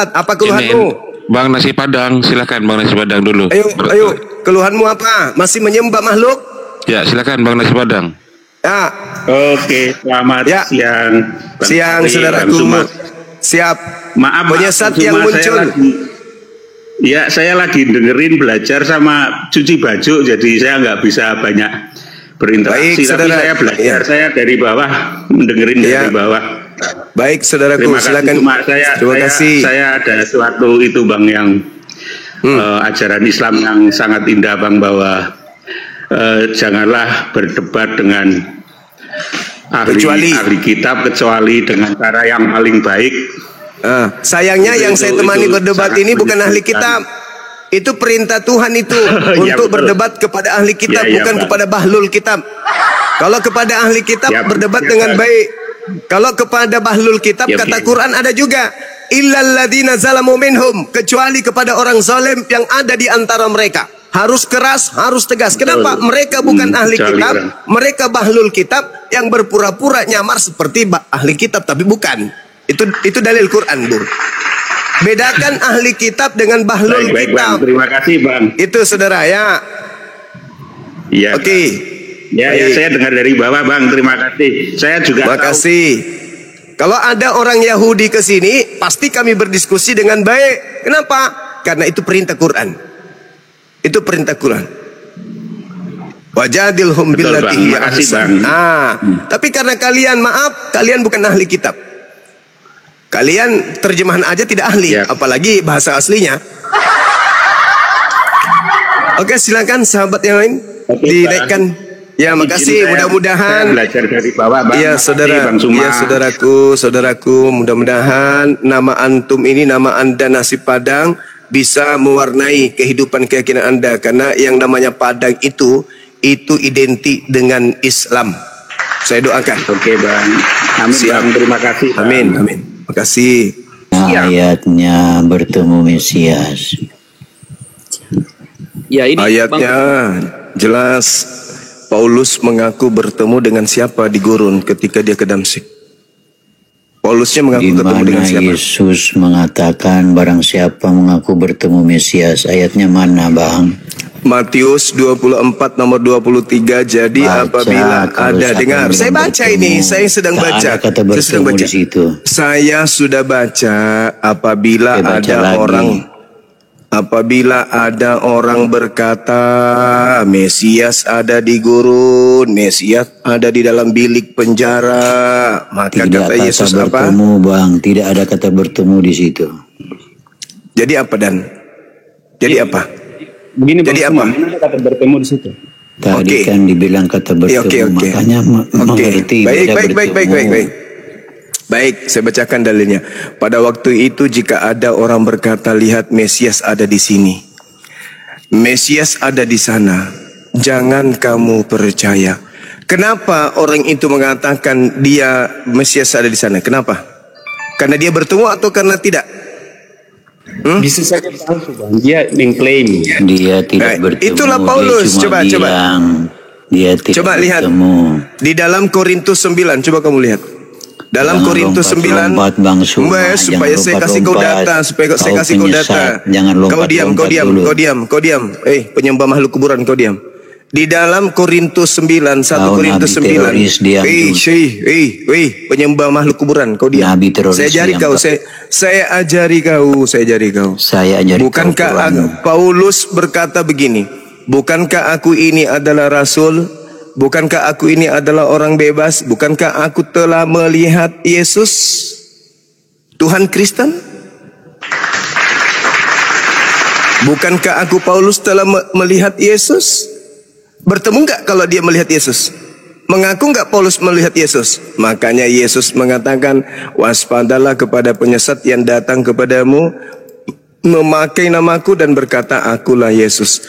Apa keluhanmu? Bang Nasi Padang, silakan Bang Nasi Padang dulu. Ayo, keluhanmu apa? Masih menyembah makhluk? Ya, silakan Bang Nasi Padang. Ya. Oke, selamat siang. Saudaraku. Siap. Maaf, penyesat yang muncul. Saya lagi dengerin belajar sama cuci baju, jadi saya nggak bisa banyak berinteraksi. Baik, saudara. Tapi saya belajar, saya dari bawah mendengerin dari bawah. Baik, saudaraku. Silakan. Terima kasih. Saya ada suatu itu Bang yang ajaran Islam yang sangat indah Bang, bahwa janganlah berdebat dengan ahli kitab kecuali dengan cara yang paling baik. Sayangnya yang saya temani berdebat ini bukan ahli kitab. Itu perintah Tuhan itu untuk berdebat kepada ahli kitab, bukan kepada bahlul kitab. Kalau kepada ahli kitab berdebat dengan baik. Kalau kepada bahlul kitab kata Quran ada juga illal ladzina zalamu minhum, kecuali kepada orang zalim yang ada di antara mereka. Harus keras, harus tegas. Kenapa? Mereka bukan ahli kitab, mereka bahlul kitab yang berpura-pura nyamar seperti ahli kitab tapi bukan. Itu dalil Quran, Bu. Bedakan ahli kitab dengan bahlul kitab. Bang. Terima kasih, Bang. Itu saudara ya. Iya. Oke. Ya, saya dengar dari bawah, Bang. Terima kasih. Saya juga Terima kasih. Kalau ada orang Yahudi ke sini, pasti kami berdiskusi dengan baik. Kenapa? Karena itu perintah Quran. Itu perintah Quran. Wajadilhum billati hiya ahsan. Tapi karena kalian, maaf, kalian bukan ahli kitab. Kalian terjemahan aja tidak ahli, apalagi bahasa aslinya. Oke, silakan sahabat yang lain dinaikkan. Ya, makasih. Mudah-mudahan belajar dari bawah, Bang. Ya, saudara, ya saudaraku, mudah-mudahan nama antum ini, nama Anda nasi Padang, bisa mewarnai kehidupan keyakinan Anda, karena yang namanya Padang itu identik dengan Islam. Saya doakan. Oke, Bang. Amin, Bang. Terima kasih, Bang. Amin. Makasih. Ayatnya bertemu Mesias. Ya, ini ayatnya jelas. Paulus mengaku bertemu dengan siapa di gurun ketika dia ke Damsyik? Paulusnya mengaku ketemu dengan siapa? Yesus mengatakan barang siapa mengaku bertemu Mesias. Ayatnya mana, Bang? Matius 24 nomor 23. Jadi apabila ada, dengar, saya baca ini, saya sedang baca. Saya sedang baca. Saya sudah baca apabila ada orang berkata Mesias ada di gurun, Mesias ada di dalam bilik penjara, maka kata Yesus apa? Bertemu, Bang. Tidak ada kata bertemu di situ. Jadi apa, Dan? Jadi apa? Begini, jadi apa? Mana ada kata bertemu di situ? Tadi kan dibilang kata bertemu, makanya mengerti. Baik, saya bacakan dalilnya. Pada waktu itu jika ada orang berkata, lihat Mesias ada di sini, Mesias ada di sana, jangan kamu percaya. Kenapa orang itu mengatakan dia Mesias ada di sana? Kenapa? Karena dia bertemu atau karena tidak? Bisa saja palsu, Bang. Dia mengklaim dia tidak bertemu. Itulah Paulus. Coba. Dia tidak coba lihat bertemu. Di dalam Korintus 9. Coba kamu lihat. Dalam Korintus 9, supaya saya kasih kau data, Jangan lompat, kau diam. Penyembah makhluk kuburan, kau diam. Di dalam Korintus 9, 1 Korintus 9. Penyembah makhluk kuburan, kau diam. Saya ajari kau. Bukankah Paulus berkata begini? Bukankah aku ini adalah rasul? Bukankah aku ini adalah orang bebas? Bukankah aku telah melihat Yesus, Tuhan Kristen? Bukankah aku Paulus telah melihat Yesus? Bertemu enggak kalau dia melihat Yesus? Mengaku enggak Paulus melihat Yesus? Makanya Yesus mengatakan, waspadalah kepada penyesat yang datang kepadamu, memakai namaku dan berkata, akulah Yesus.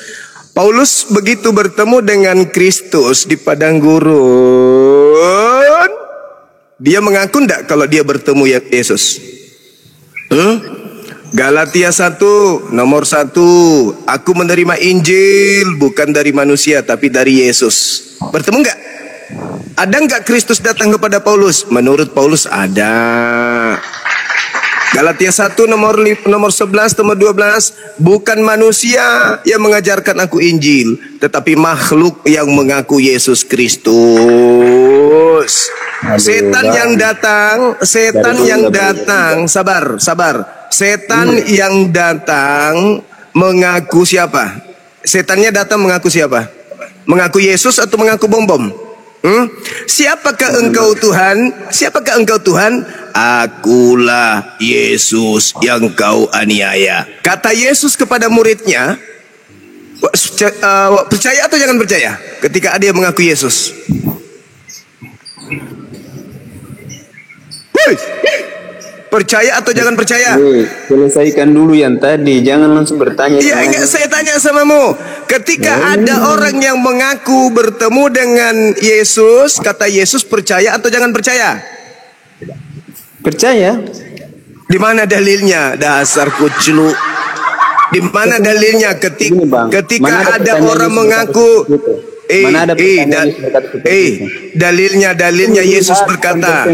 Paulus begitu bertemu dengan Kristus di padang gurun, dia mengaku enggak kalau dia bertemu Yesus? Galatia 1 nomor 1, aku menerima Injil bukan dari manusia tapi dari Yesus. Bertemu enggak? Ada enggak Kristus datang kepada Paulus? Menurut Paulus ada. Galatia 1 nomor 11 nomor 12, bukan manusia yang mengajarkan aku Injil, tetapi makhluk yang mengaku Yesus Kristus. Setan yang datang, sabar. Setan yang datang mengaku siapa? Setannya datang mengaku siapa? Mengaku Yesus atau mengaku bom-bom? Siapakah engkau Tuhan? Siapakah engkau Tuhan? Akulah Yesus yang kau aniaya. Kata Yesus kepada muridnya, percaya atau jangan percaya ketika ada yang mengaku Yesus? Percaya atau jangan percaya? Selesaikan dulu yang tadi, jangan langsung bertanya. Iya, enggak, saya tanya samamu. Ketika ada orang yang mengaku bertemu dengan Yesus, kata Yesus, percaya atau jangan percaya? Percaya. Di mana dalilnya? Dasar kuclu. Di mana dalilnya ketika ada orang mengaku dalilnya Yesus berkata,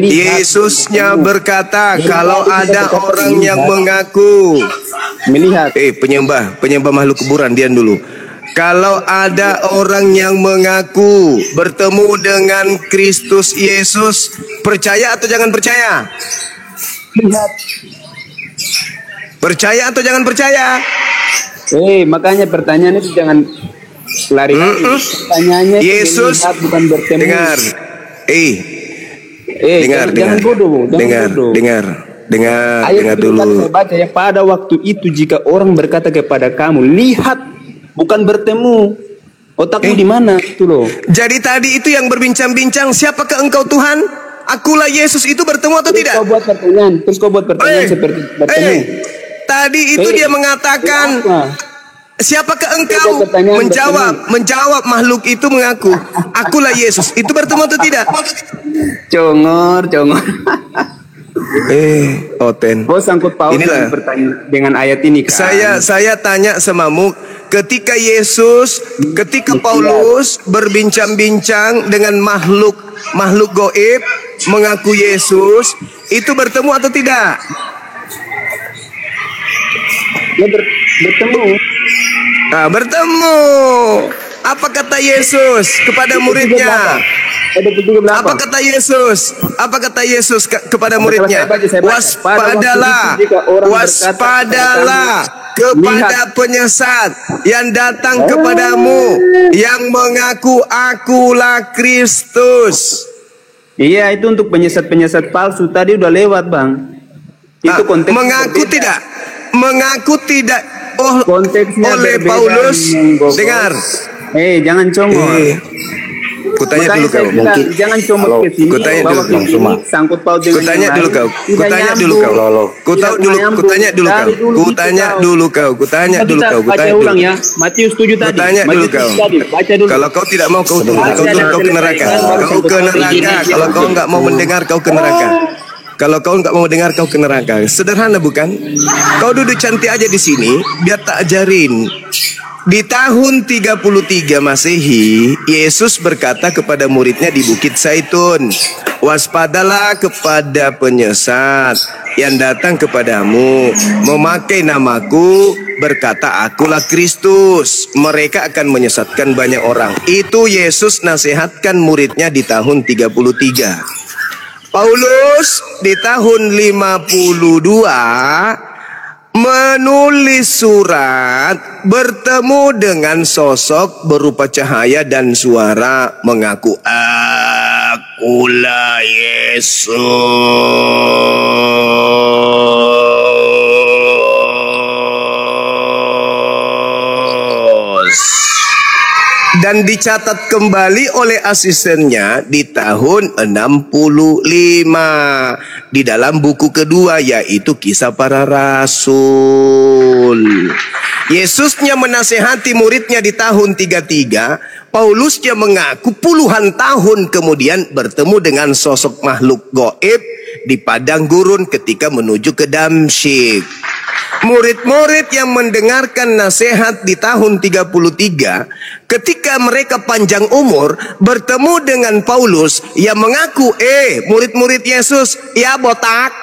Yesusnya berkata kalau ada orang yang mengaku melihat penyembah makhluk kuburan, diam dulu. Kalau ada orang yang mengaku bertemu dengan Kristus Yesus, percaya atau jangan percaya? Percaya atau jangan percaya? Makanya pertanyaan itu jangan lari-lari. Pertanyaannya Yesus bukan bertemu. Dengar. Jangan bodoh. Dengar dulu. Saya baca ya, pada waktu itu jika orang berkata kepada kamu, lihat, bukan bertemu. Otakmu di mana itu loh? Jadi tadi itu yang berbincang-bincang, siapakah engkau Tuhan? Akulah Yesus, itu bertemu atau tidak? Terus kau buat pertanyaan seperti bertemu. Tadi itu dia mengatakan, siapakah engkau? Menjawab makhluk itu mengaku, akulah Yesus. Itu bertemu atau tidak? Congor. Oten. Bos sangkut paut dengan ayat ini kan? Saya tanya semamu, ketika Paulus berbincang-bincang dengan makhluk goib mengaku Yesus, itu bertemu atau tidak? Bertemu. Bertemu. Apa kata Yesus kepada muridnya? Apa kata Yesus? Kepada muridnya? Waspadalah kepada penyesat yang datang kepadamu, yang mengaku akulah Kristus. Iya, itu untuk penyesat palsu. Tadi udah lewat, Bang. Itu konteks mengaku tidak oleh Paulus. Dengar. Jangan congol. Kutanya dulu kau. Jangan congol ke sini. Kutanya dulu kau. Baca ulang ya. Matius 7 tadi. Kutanya dulu kau. Baca dulu. Kalau kau tidak mau kau ke neraka. Kau ke neraka. Kalau kau enggak mau mendengar kau ke neraka. Kalau kau nggak mau dengar kau ke neraka. Sederhana bukan? Kau duduk cantik aja di sini, biar tak ajarin. Di tahun 33 Masehi, Yesus berkata kepada muridnya di Bukit Zaitun, waspadalah kepada penyesat yang datang kepadamu, memakai namaku, berkata akulah Kristus. Mereka akan menyesatkan banyak orang. Itu Yesus nasihatkan muridnya di tahun 33. Paulus di tahun 52 menulis surat, bertemu dengan sosok berupa cahaya dan suara, mengaku akulah Yesus. Dan dicatat kembali oleh asistennya di tahun 65 di dalam buku kedua, yaitu Kisah Para Rasul. Yesusnya menasehati muridnya di tahun 33. Paulusnya mengaku puluhan tahun kemudian bertemu dengan sosok makhluk goib di padang gurun ketika menuju ke Damsyik. Murid-murid yang mendengarkan nasihat di tahun 33, ketika mereka panjang umur, bertemu dengan Paulus yang mengaku, murid-murid Yesus, ya botak,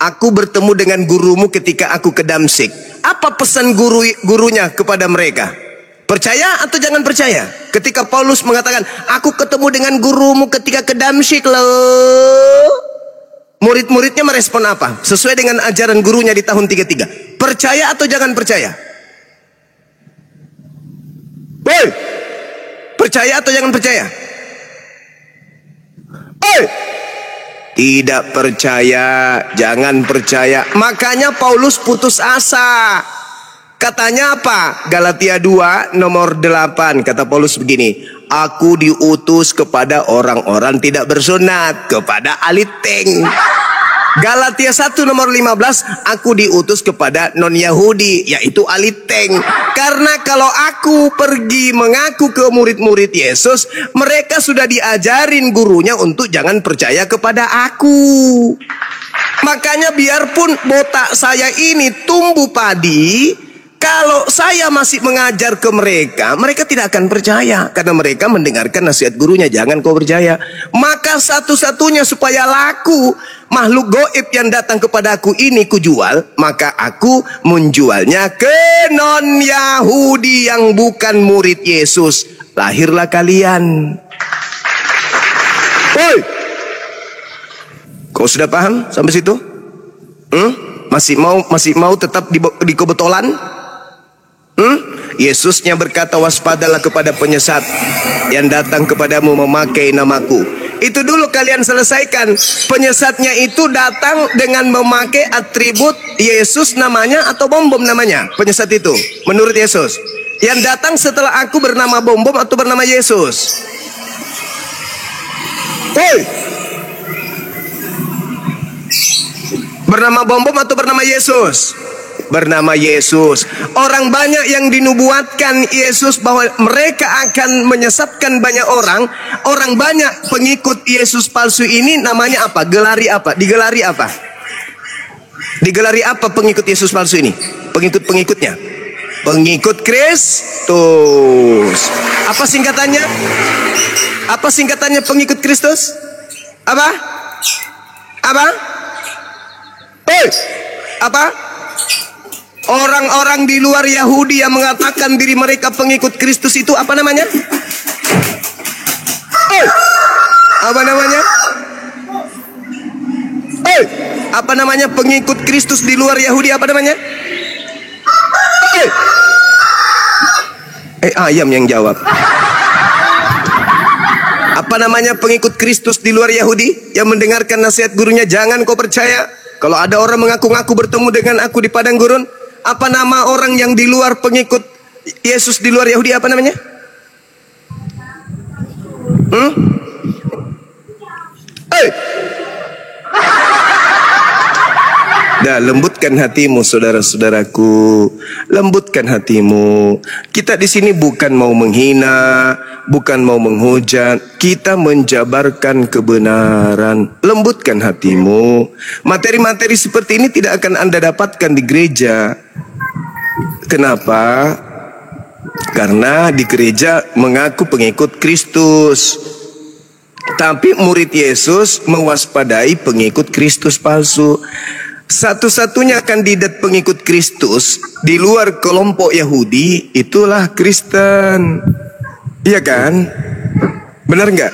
aku bertemu dengan gurumu ketika aku ke Damsyik. Apa pesan gurunya kepada mereka? Percaya atau jangan percaya? Ketika Paulus mengatakan, aku ketemu dengan gurumu ketika ke Damsyik loh. Murid-muridnya merespon apa? Sesuai dengan ajaran gurunya di tahun 33. Percaya atau jangan percaya? Percaya atau jangan percaya? Tidak percaya, jangan percaya. Makanya Paulus putus asa. Katanya apa? Galatia 2 nomor 8. Kata Paulus begini, aku diutus kepada orang-orang tidak bersunat, kepada aliteng. Galatia 1 nomor 15, aku diutus kepada non-Yahudi, yaitu aliteng. Karena kalau aku pergi mengaku ke murid-murid Yesus, mereka sudah diajarin gurunya untuk jangan percaya kepada aku. Makanya biarpun botak saya ini tumbuh padi, Kalau saya masih mengajar ke mereka, mereka tidak akan percaya. Karena mereka mendengarkan nasihat gurunya, jangan kau percaya. Maka satu-satunya supaya laku makhluk goib yang datang kepada aku ini kujual, maka aku menjualnya ke non-Yahudi yang bukan murid Yesus. Lahirlah kalian. Woi, kau sudah paham sampai situ? Masih mau tetap di kebetolan? Yesusnya berkata, waspadalah kepada penyesat yang datang kepadamu memakai namaku. Itu dulu kalian selesaikan. Penyesatnya itu datang dengan memakai atribut Yesus namanya atau bom-bom namanya. Penyesat itu menurut Yesus. Yang datang setelah aku bernama bom-bom atau bernama Yesus? Bernama bom-bom atau bernama Yesus? Bernama Yesus. Orang banyak yang dinubuatkan Yesus bahwa mereka akan menyesatkan banyak orang. Orang banyak pengikut Yesus palsu ini namanya apa? Gelari apa? Digelari apa? Digelari apa pengikut Yesus palsu ini? Pengikut-pengikutnya? Pengikut Kristus. Apa singkatannya? Apa singkatannya pengikut Kristus? Apa? Apa? Apa? Orang-orang di luar Yahudi yang mengatakan diri mereka pengikut Kristus itu apa namanya? Apa namanya? Apa namanya pengikut Kristus di luar Yahudi? Apa namanya? Ayam yang jawab. Apa namanya pengikut Kristus di luar Yahudi yang mendengarkan nasihat gurunya, jangan kau percaya. Kalau ada orang mengaku-ngaku bertemu dengan aku di padang gurun, apa nama orang yang di luar pengikut Yesus di luar Yahudi, apa namanya? Dah, lembutkan hatimu saudara-saudaraku, lembutkan hatimu. Kita di sini bukan mau menghina, bukan mau menghujat, kita menjabarkan kebenaran. Lembutkan hatimu. Materi-materi seperti ini tidak akan Anda dapatkan di gereja. Kenapa? Karena di gereja mengaku pengikut Kristus, tapi murid Yesus mewaspadai pengikut Kristus palsu. Satu-satunya kandidat pengikut Kristus di luar kelompok Yahudi itulah Kristen. Iya kan? Benar nggak?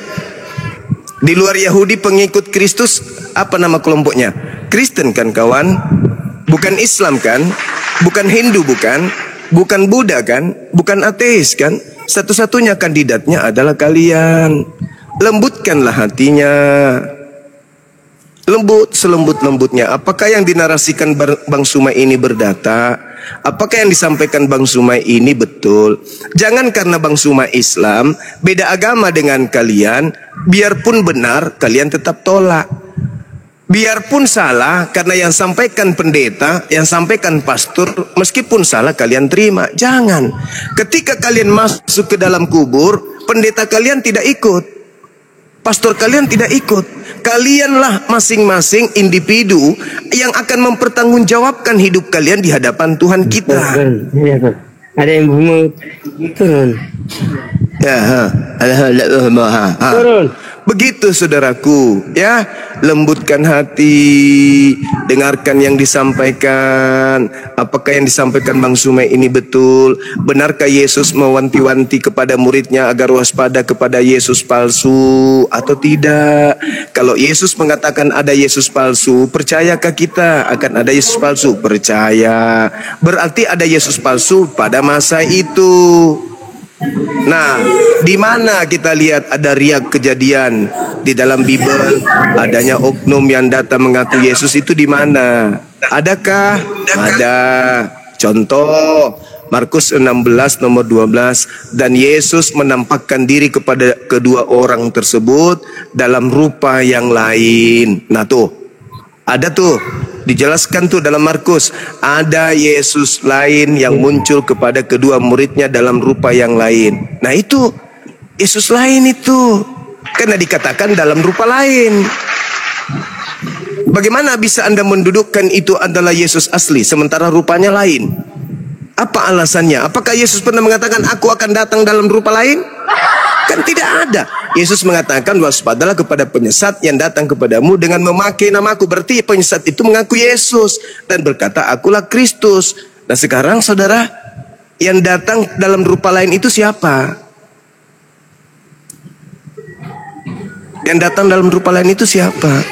Di luar Yahudi pengikut Kristus apa nama kelompoknya? Kristen kan kawan? Bukan Islam kan? Bukan Hindu bukan? Bukan Buddha kan? Bukan ateis kan? Satu-satunya kandidatnya adalah kalian. Lembutkanlah hatinya. Lembut selembut-lembutnya. Apakah yang dinarasikan Bang Sumai ini berdata? Apakah yang disampaikan Bang Sumai ini betul? Jangan karena Bang Sumai Islam, beda agama dengan kalian, biarpun benar kalian tetap tolak. Biarpun salah, karena yang sampaikan pendeta, yang sampaikan pastor, meskipun salah kalian terima. Jangan. Ketika kalian masuk ke dalam kubur, pendeta kalian tidak ikut, pastor kalian tidak ikut. Kalianlah masing-masing individu yang akan mempertanggungjawabkan hidup kalian di hadapan Tuhan kita. Ada yang bunga turun. Turun. Begitu saudaraku, ya, lembutkan hati, dengarkan yang disampaikan. Apakah yang disampaikan Bang Sumai ini betul? Benarkah Yesus mewanti-wanti kepada muridnya agar waspada kepada Yesus palsu atau tidak? Kalau Yesus mengatakan ada Yesus palsu, percayakah kita akan ada Yesus palsu? Percaya. Berarti ada Yesus palsu pada masa itu. Nah, di mana kita lihat ada riak kejadian di dalam Bible adanya oknum yang datang mengaku Yesus itu di mana? Adakah? Ada. Contoh Markus 16 nomor 12, dan Yesus menampakkan diri kepada kedua orang tersebut dalam rupa yang lain. Nah tuh, ada tuh, dijelaskan tuh dalam Markus, ada Yesus lain yang muncul kepada kedua muridnya dalam rupa yang lain. Nah itu Yesus lain itu, karena dikatakan dalam rupa lain. Bagaimana bisa Anda mendudukkan itu adalah Yesus asli sementara rupanya lain? Apa alasannya? Apakah Yesus pernah mengatakan aku akan datang dalam rupa lain? Kan tidak ada. Yesus mengatakan waspadalah kepada penyesat yang datang kepadamu dengan memakai namaku. Berarti penyesat itu mengaku Yesus dan berkata akulah Kristus. Nah sekarang saudara, yang datang dalam rupa lain itu siapa? Yang datang dalam rupa lain itu siapa?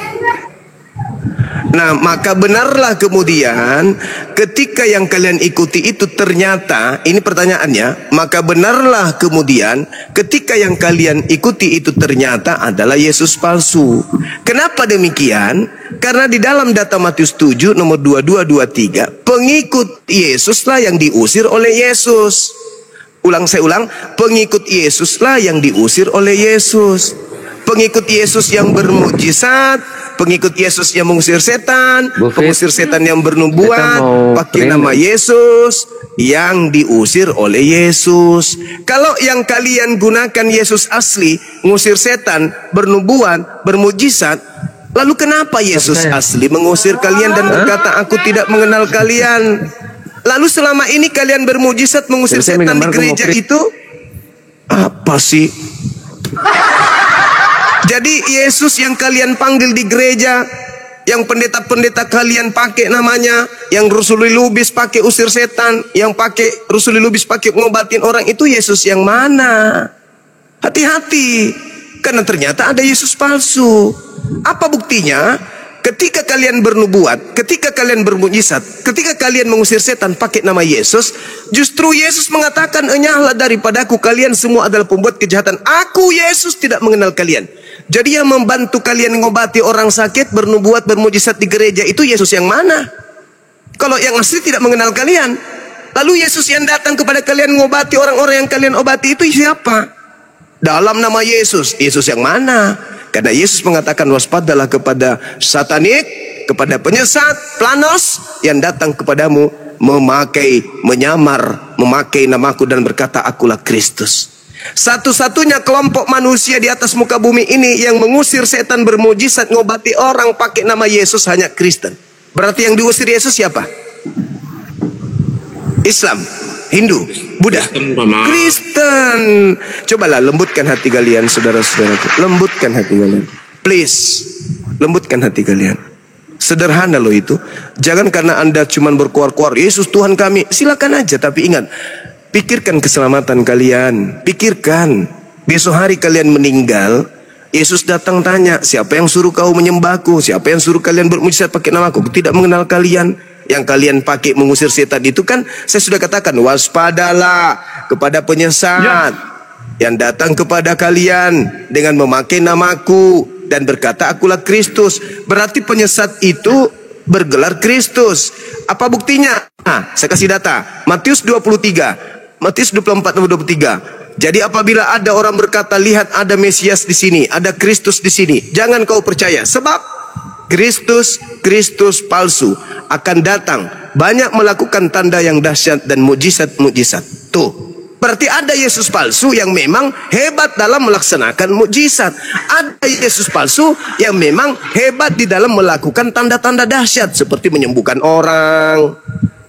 Nah, maka benarlah kemudian ketika yang kalian ikuti itu ternyata, ini pertanyaannya, maka benarlah kemudian ketika yang kalian ikuti itu ternyata adalah Yesus palsu. Kenapa demikian? Karena di dalam data Matius 7 nomor 2223, pengikut Yesuslah yang diusir oleh Yesus. Saya ulang, pengikut Yesuslah yang diusir oleh Yesus. Pengikut Yesus yang bermujizat, pengikut Yesus yang mengusir setan, pengusir setan yang bernubuat, pakai nama Yesus, yang diusir oleh Yesus. Kalau yang kalian gunakan Yesus asli, mengusir setan, bernubuat, bermujizat, lalu kenapa Yesus asli mengusir kalian dan berkata, aku tidak mengenal kalian? Lalu selama ini kalian bermujizat mengusir setan di gereja itu, apa sih? Jadi Yesus yang kalian panggil di gereja, yang pendeta-pendeta kalian pakai namanya, yang Rusuli Lubis pakai usir setan, yang pakai Rusuli Lubis pakai ngobatin orang, itu Yesus yang mana? Hati-hati, karena ternyata ada Yesus palsu. Apa buktinya? Ketika kalian bernubuat, ketika kalian bermujizat, ketika kalian mengusir setan pakai nama Yesus, justru Yesus mengatakan, enyahlah daripadaku, kalian semua adalah pembuat kejahatan. Aku Yesus tidak mengenal kalian. Jadi yang membantu kalian mengobati orang sakit, bernubuat, bermujizat di gereja itu Yesus yang mana? Kalau yang asli tidak mengenal kalian. Lalu Yesus yang datang kepada kalian mengobati orang-orang yang kalian obati itu siapa? Dalam nama Yesus. Yesus yang mana? Karena Yesus mengatakan waspadalah kepada satanik, kepada penyesat, planos yang datang kepadamu menyamar, memakai namaku dan berkata akulah Kristus. Satu-satunya kelompok manusia di atas muka bumi ini yang mengusir setan, bermujizat, ngobati orang pakai nama Yesus hanya Kristen. Berarti yang diusir Yesus siapa? Islam, Hindu, Buddha, Kristen. Cobalah lembutkan hati kalian, saudara-saudaraku. Lembutkan hati kalian, please. Lembutkan hati kalian. Sederhana loh itu. Jangan karena Anda cuma berkuar-kuar Yesus Tuhan kami, silakan aja. Tapi ingat, pikirkan keselamatan kalian. Pikirkan, besok hari kalian meninggal, Yesus datang tanya, siapa yang suruh kau menyembahku? Siapa yang suruh kalian bermujizat pakai namaku? Aku tidak mengenal kalian. Yang kalian pakai mengusir setan itu kan, saya sudah katakan, waspadalah kepada penyesat yang datang kepada kalian dengan memakai namaku dan berkata akulah Kristus. Berarti penyesat itu bergelar Kristus. Apa buktinya? Nah, saya kasih data. Matius 23, Matius 24:23. Jadi apabila ada orang berkata, lihat ada Mesias di sini, ada Kristus di sini, jangan kau percaya. Sebab Kristus palsu akan datang, banyak melakukan tanda yang dahsyat dan mujizat-mujizat. Tuh, berarti ada Yesus palsu yang memang hebat dalam melaksanakan mujizat. Ada Yesus palsu yang memang hebat di dalam melakukan tanda-tanda dahsyat seperti menyembuhkan orang,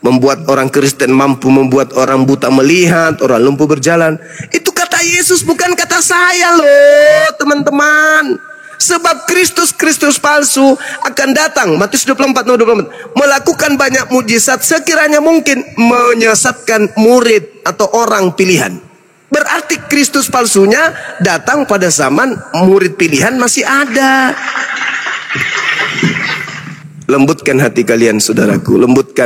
membuat orang Kristen mampu membuat orang buta melihat, orang lumpuh berjalan. Itu kata Yesus, bukan kata saya loh, teman-teman. Sebab Kristus palsu akan datang, Matius 24:24, melakukan banyak mujizat sekiranya mungkin menyesatkan murid atau orang pilihan. Berarti Kristus palsunya datang pada zaman murid pilihan masih ada. Lembutkan hati kalian, saudaraku. Lembut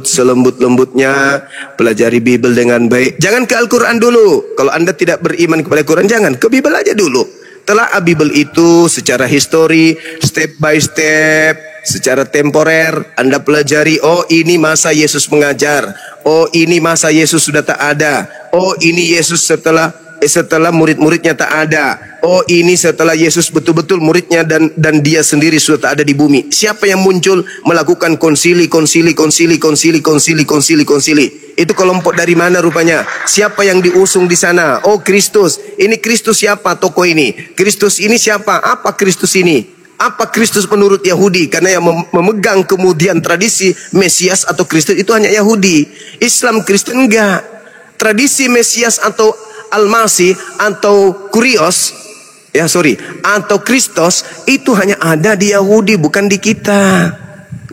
selembut-lembutnya. Pelajari Bible dengan baik. Jangan ke Al-Quran dulu. Kalau Anda tidak beriman kepada Al-Quran, jangan. Ke Bible aja dulu. Telah Bible itu secara histori, step by step, secara temporer. Anda pelajari, oh ini masa Yesus mengajar. Oh ini masa Yesus sudah tak ada. Oh ini Yesus setelah murid-muridnya tak ada. Oh ini setelah Yesus betul-betul muridnya dan dia sendiri sudah tak ada di bumi. Siapa yang muncul melakukan konsili? Itu kelompok dari mana rupanya? Siapa yang diusung di sana? Oh Kristus. Ini Kristus siapa? Tokoh ini. Kristus ini siapa? Apa Kristus ini? Apa Kristus menurut Yahudi? Karena yang memegang kemudian tradisi Mesias atau Kristus itu hanya Yahudi. Islam, Kristen enggak. Tradisi Mesias atau Al-Masih atau Kurios, atau Kristus itu hanya ada di Yahudi, bukan di kita.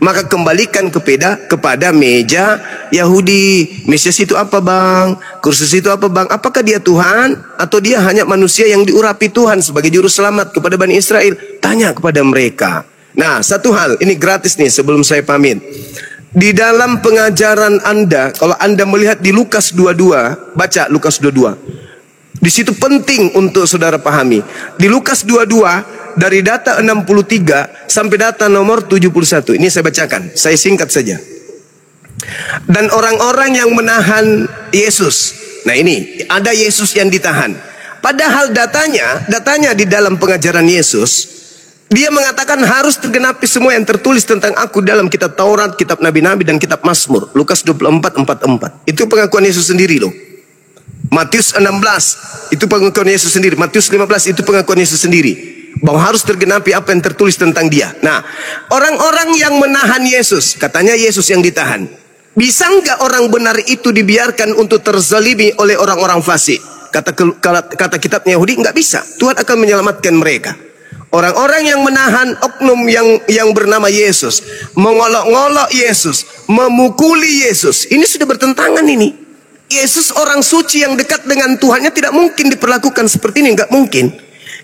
Maka kembalikan kepada meja Yahudi. Mesias itu apa bang? Kristus itu apa bang? Apakah dia Tuhan? Atau dia hanya manusia yang diurapi Tuhan sebagai juru selamat kepada Bani Israel? Tanya kepada mereka. Nah, satu hal, ini gratis nih sebelum saya pamit. Di dalam pengajaran Anda, kalau Anda melihat di Lukas 22, baca Lukas 22. Di situ penting untuk saudara pahami. Di Lukas 22, dari data 63 sampai data nomor 71. Ini saya bacakan, saya singkat saja. Dan orang-orang yang menahan Yesus. Nah ini, ada Yesus yang ditahan. Padahal datanya di dalam pengajaran Yesus, dia mengatakan harus tergenapi semua yang tertulis tentang aku dalam kitab Taurat, kitab Nabi-Nabi, dan kitab Mazmur. Lukas 24:44. Itu pengakuan Yesus sendiri loh. Matius 16, itu pengakuan Yesus sendiri. Matius 15, itu pengakuan Yesus sendiri. Bahwa harus tergenapi apa yang tertulis tentang dia. Nah, orang-orang yang menahan Yesus, katanya Yesus yang ditahan. Bisa nggak orang benar itu dibiarkan untuk terzalimi oleh orang-orang fasik? Kata kitabnya Yahudi, nggak bisa. Tuhan akan menyelamatkan mereka. Orang-orang yang menahan oknum yang bernama Yesus, mengolok-ngolok Yesus, memukuli Yesus, ini sudah bertentangan ini. Yesus orang suci yang dekat dengan Tuhannya tidak mungkin diperlakukan seperti ini, nggak mungkin.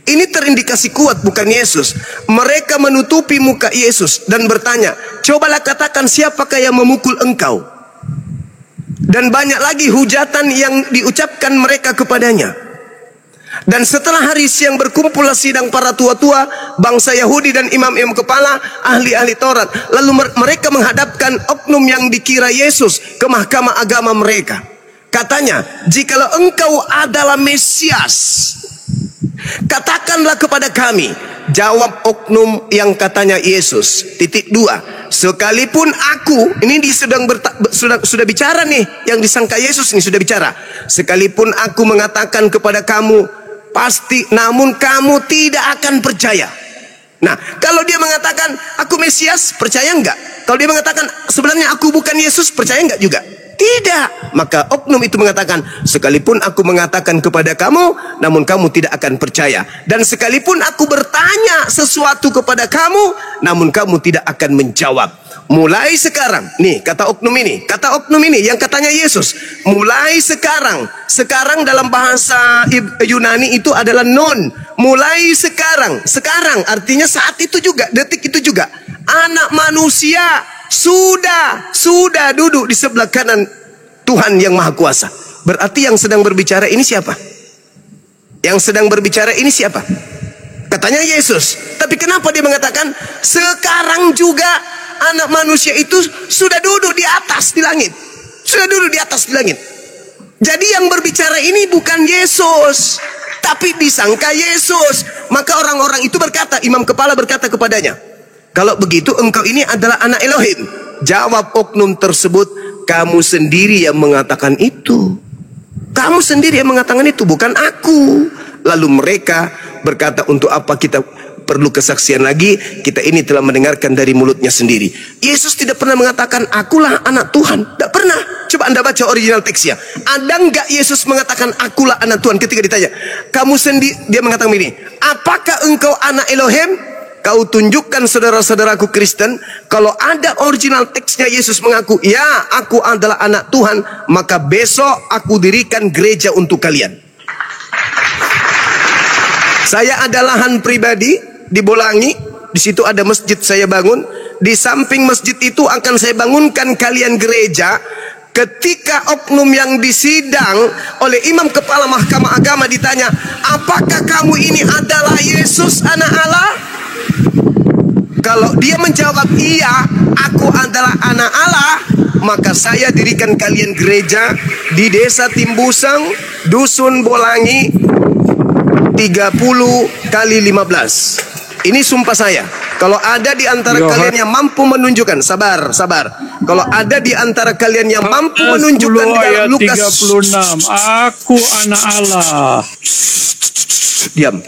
Ini terindikasi kuat bukan Yesus. Mereka menutupi muka Yesus dan bertanya, cobalah katakan siapakah yang memukul engkau? Dan banyak lagi hujatan yang diucapkan mereka kepadanya. Dan setelah hari siang berkumpullah sidang para tua-tua bangsa Yahudi dan imam-imam kepala, ahli-ahli Taurat. Lalu mereka menghadapkan oknum yang dikira Yesus ke mahkamah agama mereka. Katanya, jikalau engkau adalah Mesias, katakanlah kepada kami. Jawab oknum yang katanya Yesus. 2. Sekalipun aku, ini sudah bicara nih, yang disangka Yesus ini sudah bicara. Sekalipun aku mengatakan kepada kamu, pasti, namun kamu tidak akan percaya. Nah, kalau dia mengatakan aku Mesias, percaya enggak? Kalau dia mengatakan sebenarnya aku bukan Yesus, percaya enggak juga? Tidak. Maka oknum itu mengatakan, sekalipun aku mengatakan kepada kamu, namun kamu tidak akan percaya. Dan sekalipun aku bertanya sesuatu kepada kamu, namun kamu tidak akan menjawab. Mulai sekarang, nih kata oknum ini yang katanya Yesus. Mulai sekarang dalam bahasa Yunani itu adalah non. Mulai sekarang artinya saat itu juga, detik itu juga. Anak manusia sudah duduk di sebelah kanan Tuhan yang Maha Kuasa. Berarti yang sedang berbicara ini siapa? Yang sedang berbicara ini siapa? Katanya Yesus. Tapi kenapa dia mengatakan sekarang juga anak manusia itu sudah duduk di atas di langit? Sudah duduk di atas di langit. Jadi yang berbicara ini bukan Yesus, tapi disangka Yesus. Maka orang-orang itu berkata, imam kepala berkata kepadanya, kalau begitu engkau ini adalah anak Elohim. Jawab oknum tersebut, kamu sendiri yang mengatakan itu. Kamu sendiri yang mengatakan itu, bukan aku. Lalu mereka berkata, untuk apa kita perlu kesaksian lagi? Kita ini telah mendengarkan dari mulutnya sendiri. Yesus tidak pernah mengatakan, akulah anak Tuhan. Tidak pernah. Coba Anda baca original teksnya. Ada nggak Yesus mengatakan, akulah anak Tuhan? Ketika ditanya, kamu sendiri, dia mengatakan begini, apakah engkau anak Elohim? Kau tunjukkan saudara-saudaraku Kristen, kalau ada original teksnya Yesus mengaku, ya aku adalah anak Tuhan, maka besok aku dirikan gereja untuk kalian. Saya ada lahan pribadi di Bolangi, di situ ada masjid saya bangun. Di samping masjid itu akan saya bangunkan kalian gereja. Ketika oknum yang disidang oleh imam kepala mahkamah agama ditanya, apakah kamu ini adalah Yesus anak Allah? Kalau dia menjawab iya, aku adalah anak Allah, maka saya dirikan kalian gereja di desa Timbusang, dusun Bolangi, 30 kali 15. Ini sumpah saya. Kalau ada di antara kalian yang mampu menunjukkan, sabar. Kalau ada di antara kalian yang mampu menunjukkan di dalam Lukas 36, aku anak Allah. Diam.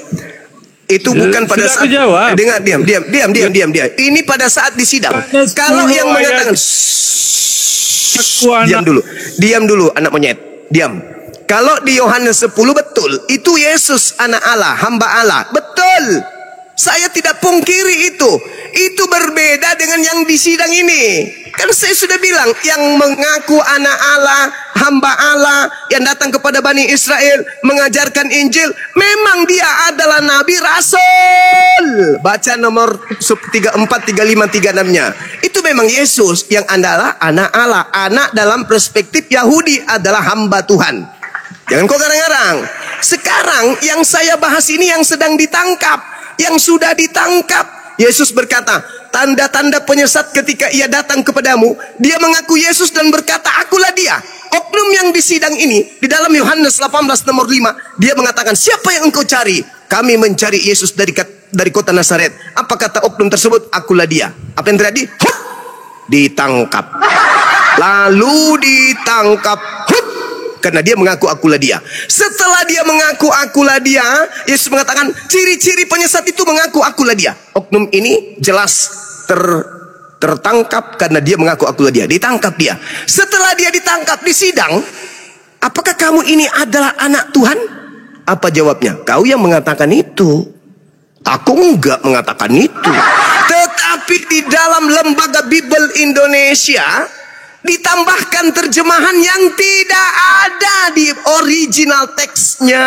Itu bukan pada saat dengar diam. Ini pada saat di sidang. Kalau yang mengatakan diam dulu anak monyet. Diam. Kalau di Yohanes 10 betul, itu Yesus anak Allah, hamba Allah. Betul. Saya tidak pungkiri itu. Itu berbeda dengan yang di sidang ini. Kan saya sudah bilang, yang mengaku anak Allah, hamba Allah, yang datang kepada Bani Israel, mengajarkan Injil, memang dia adalah Nabi Rasul. Baca nomor 34, 35, 36-nya. Itu memang Yesus yang adalah anak Allah. Anak dalam perspektif Yahudi adalah hamba Tuhan. Jangan kau garang-garang. Sekarang yang saya bahas ini yang sedang ditangkap, yang sudah ditangkap. Yesus berkata, tanda-tanda penyesat ketika ia datang kepadamu, dia mengaku Yesus dan berkata, akulah dia. Oknum yang di sidang ini, di dalam Yohanes 18 nomor 5, dia mengatakan, siapa yang engkau cari? Kami mencari Yesus dari kota Nazaret. Apa kata oknum tersebut? Akulah dia. Apa yang terjadi? Hup! Ditangkap. Lalu ditangkap. Hup! Karena dia mengaku akulah dia. Setelah dia mengaku akulah dia, Yesus mengatakan ciri-ciri penyesat itu mengaku akulah dia. Oknum ini jelas tertangkap karena dia mengaku akulah dia. Ditangkap dia. Setelah dia ditangkap di sidang, apakah kamu ini adalah anak Tuhan? Apa jawabnya? Kau yang mengatakan itu. Aku enggak mengatakan itu. Tetapi di dalam lembaga Bible Indonesia ditambahkan terjemahan yang tidak ada di original teksnya.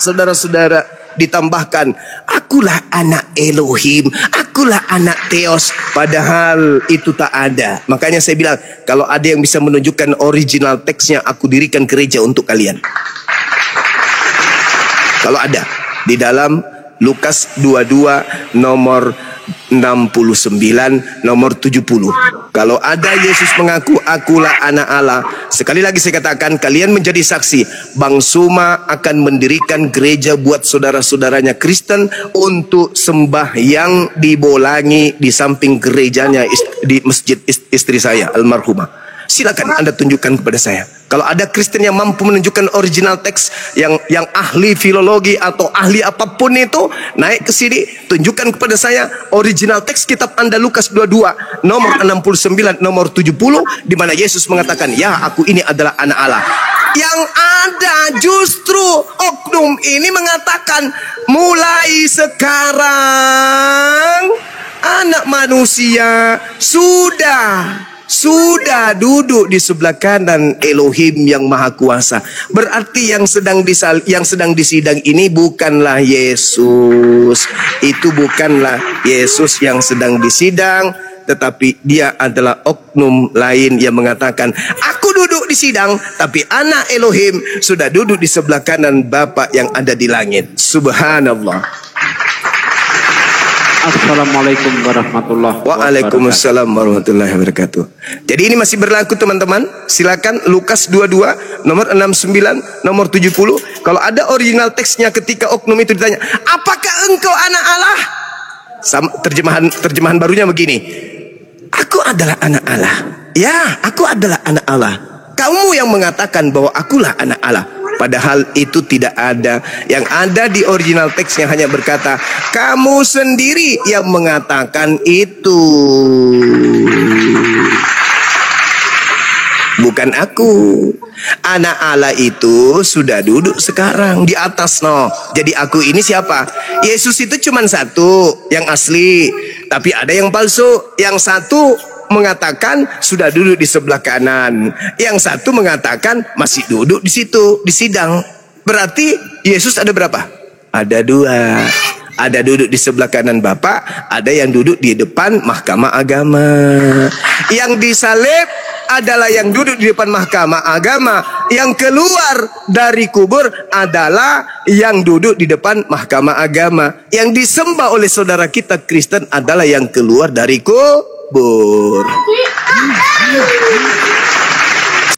Saudara-saudara, ditambahkan akulah anak Elohim, akulah anak Theos, padahal itu tak ada. Makanya saya bilang, kalau ada yang bisa menunjukkan original teksnya, aku dirikan gereja untuk kalian. Kalau ada di dalam Lukas 22 nomor 69 nomor 70. Kalau ada Yesus mengaku akulah anak Allah, sekali lagi saya katakan, kalian menjadi saksi. Bang Suma akan mendirikan gereja buat saudara-saudaranya Kristen untuk sembahyang di Bolangi di samping gerejanya di masjid istri saya almarhumah. Silakan Anda tunjukkan kepada saya. Kalau ada Kristen yang mampu menunjukkan original teks, yang ahli filologi atau ahli apapun itu, naik ke sini, tunjukkan kepada saya original teks kitab Anda Lukas 22 nomor 69 nomor 70 di mana Yesus mengatakan, "Ya, aku ini adalah anak Allah." Yang ada justru oknum ini mengatakan, mulai sekarang anak manusia sudah duduk di sebelah kanan Elohim yang Maha Kuasa. Berarti yang sedang disidang ini bukanlah Yesus. Itu bukanlah Yesus yang sedang disidang, tetapi dia adalah oknum lain yang mengatakan, aku duduk di sidang, tapi anak Elohim sudah duduk di sebelah kanan Bapa yang ada di langit. Subhanallah. Assalamualaikum warahmatullahi wabarakatuh. Waalaikumsalam warahmatullahi wabarakatuh. Jadi ini masih berlaku teman-teman. Silakan Lukas 22 nomor 69 nomor 70. Kalau ada original teksnya ketika oknum itu ditanya, apakah engkau anak Allah? Terjemahan barunya begini, aku adalah anak Allah. Ya, aku adalah anak Allah. Kamu yang mengatakan bahwa akulah anak Allah. Padahal itu tidak ada. Yang ada di original teksnya hanya berkata, kamu sendiri yang mengatakan itu, bukan aku. Anak Allah itu sudah duduk sekarang di atas, no. Jadi aku ini siapa? Yesus itu cuma satu yang asli, tapi ada yang palsu. Yang satu mengatakan sudah duduk di sebelah kanan, yang satu mengatakan masih duduk di situ di sidang. Berarti Yesus ada berapa? Ada dua. Ada duduk di sebelah kanan Bapa, ada yang duduk di depan mahkamah agama. Yang disalib adalah yang duduk di depan mahkamah agama. Yang keluar dari kubur adalah yang duduk di depan mahkamah agama. Yang disembah oleh saudara kita Kristen adalah yang keluar dari kubur.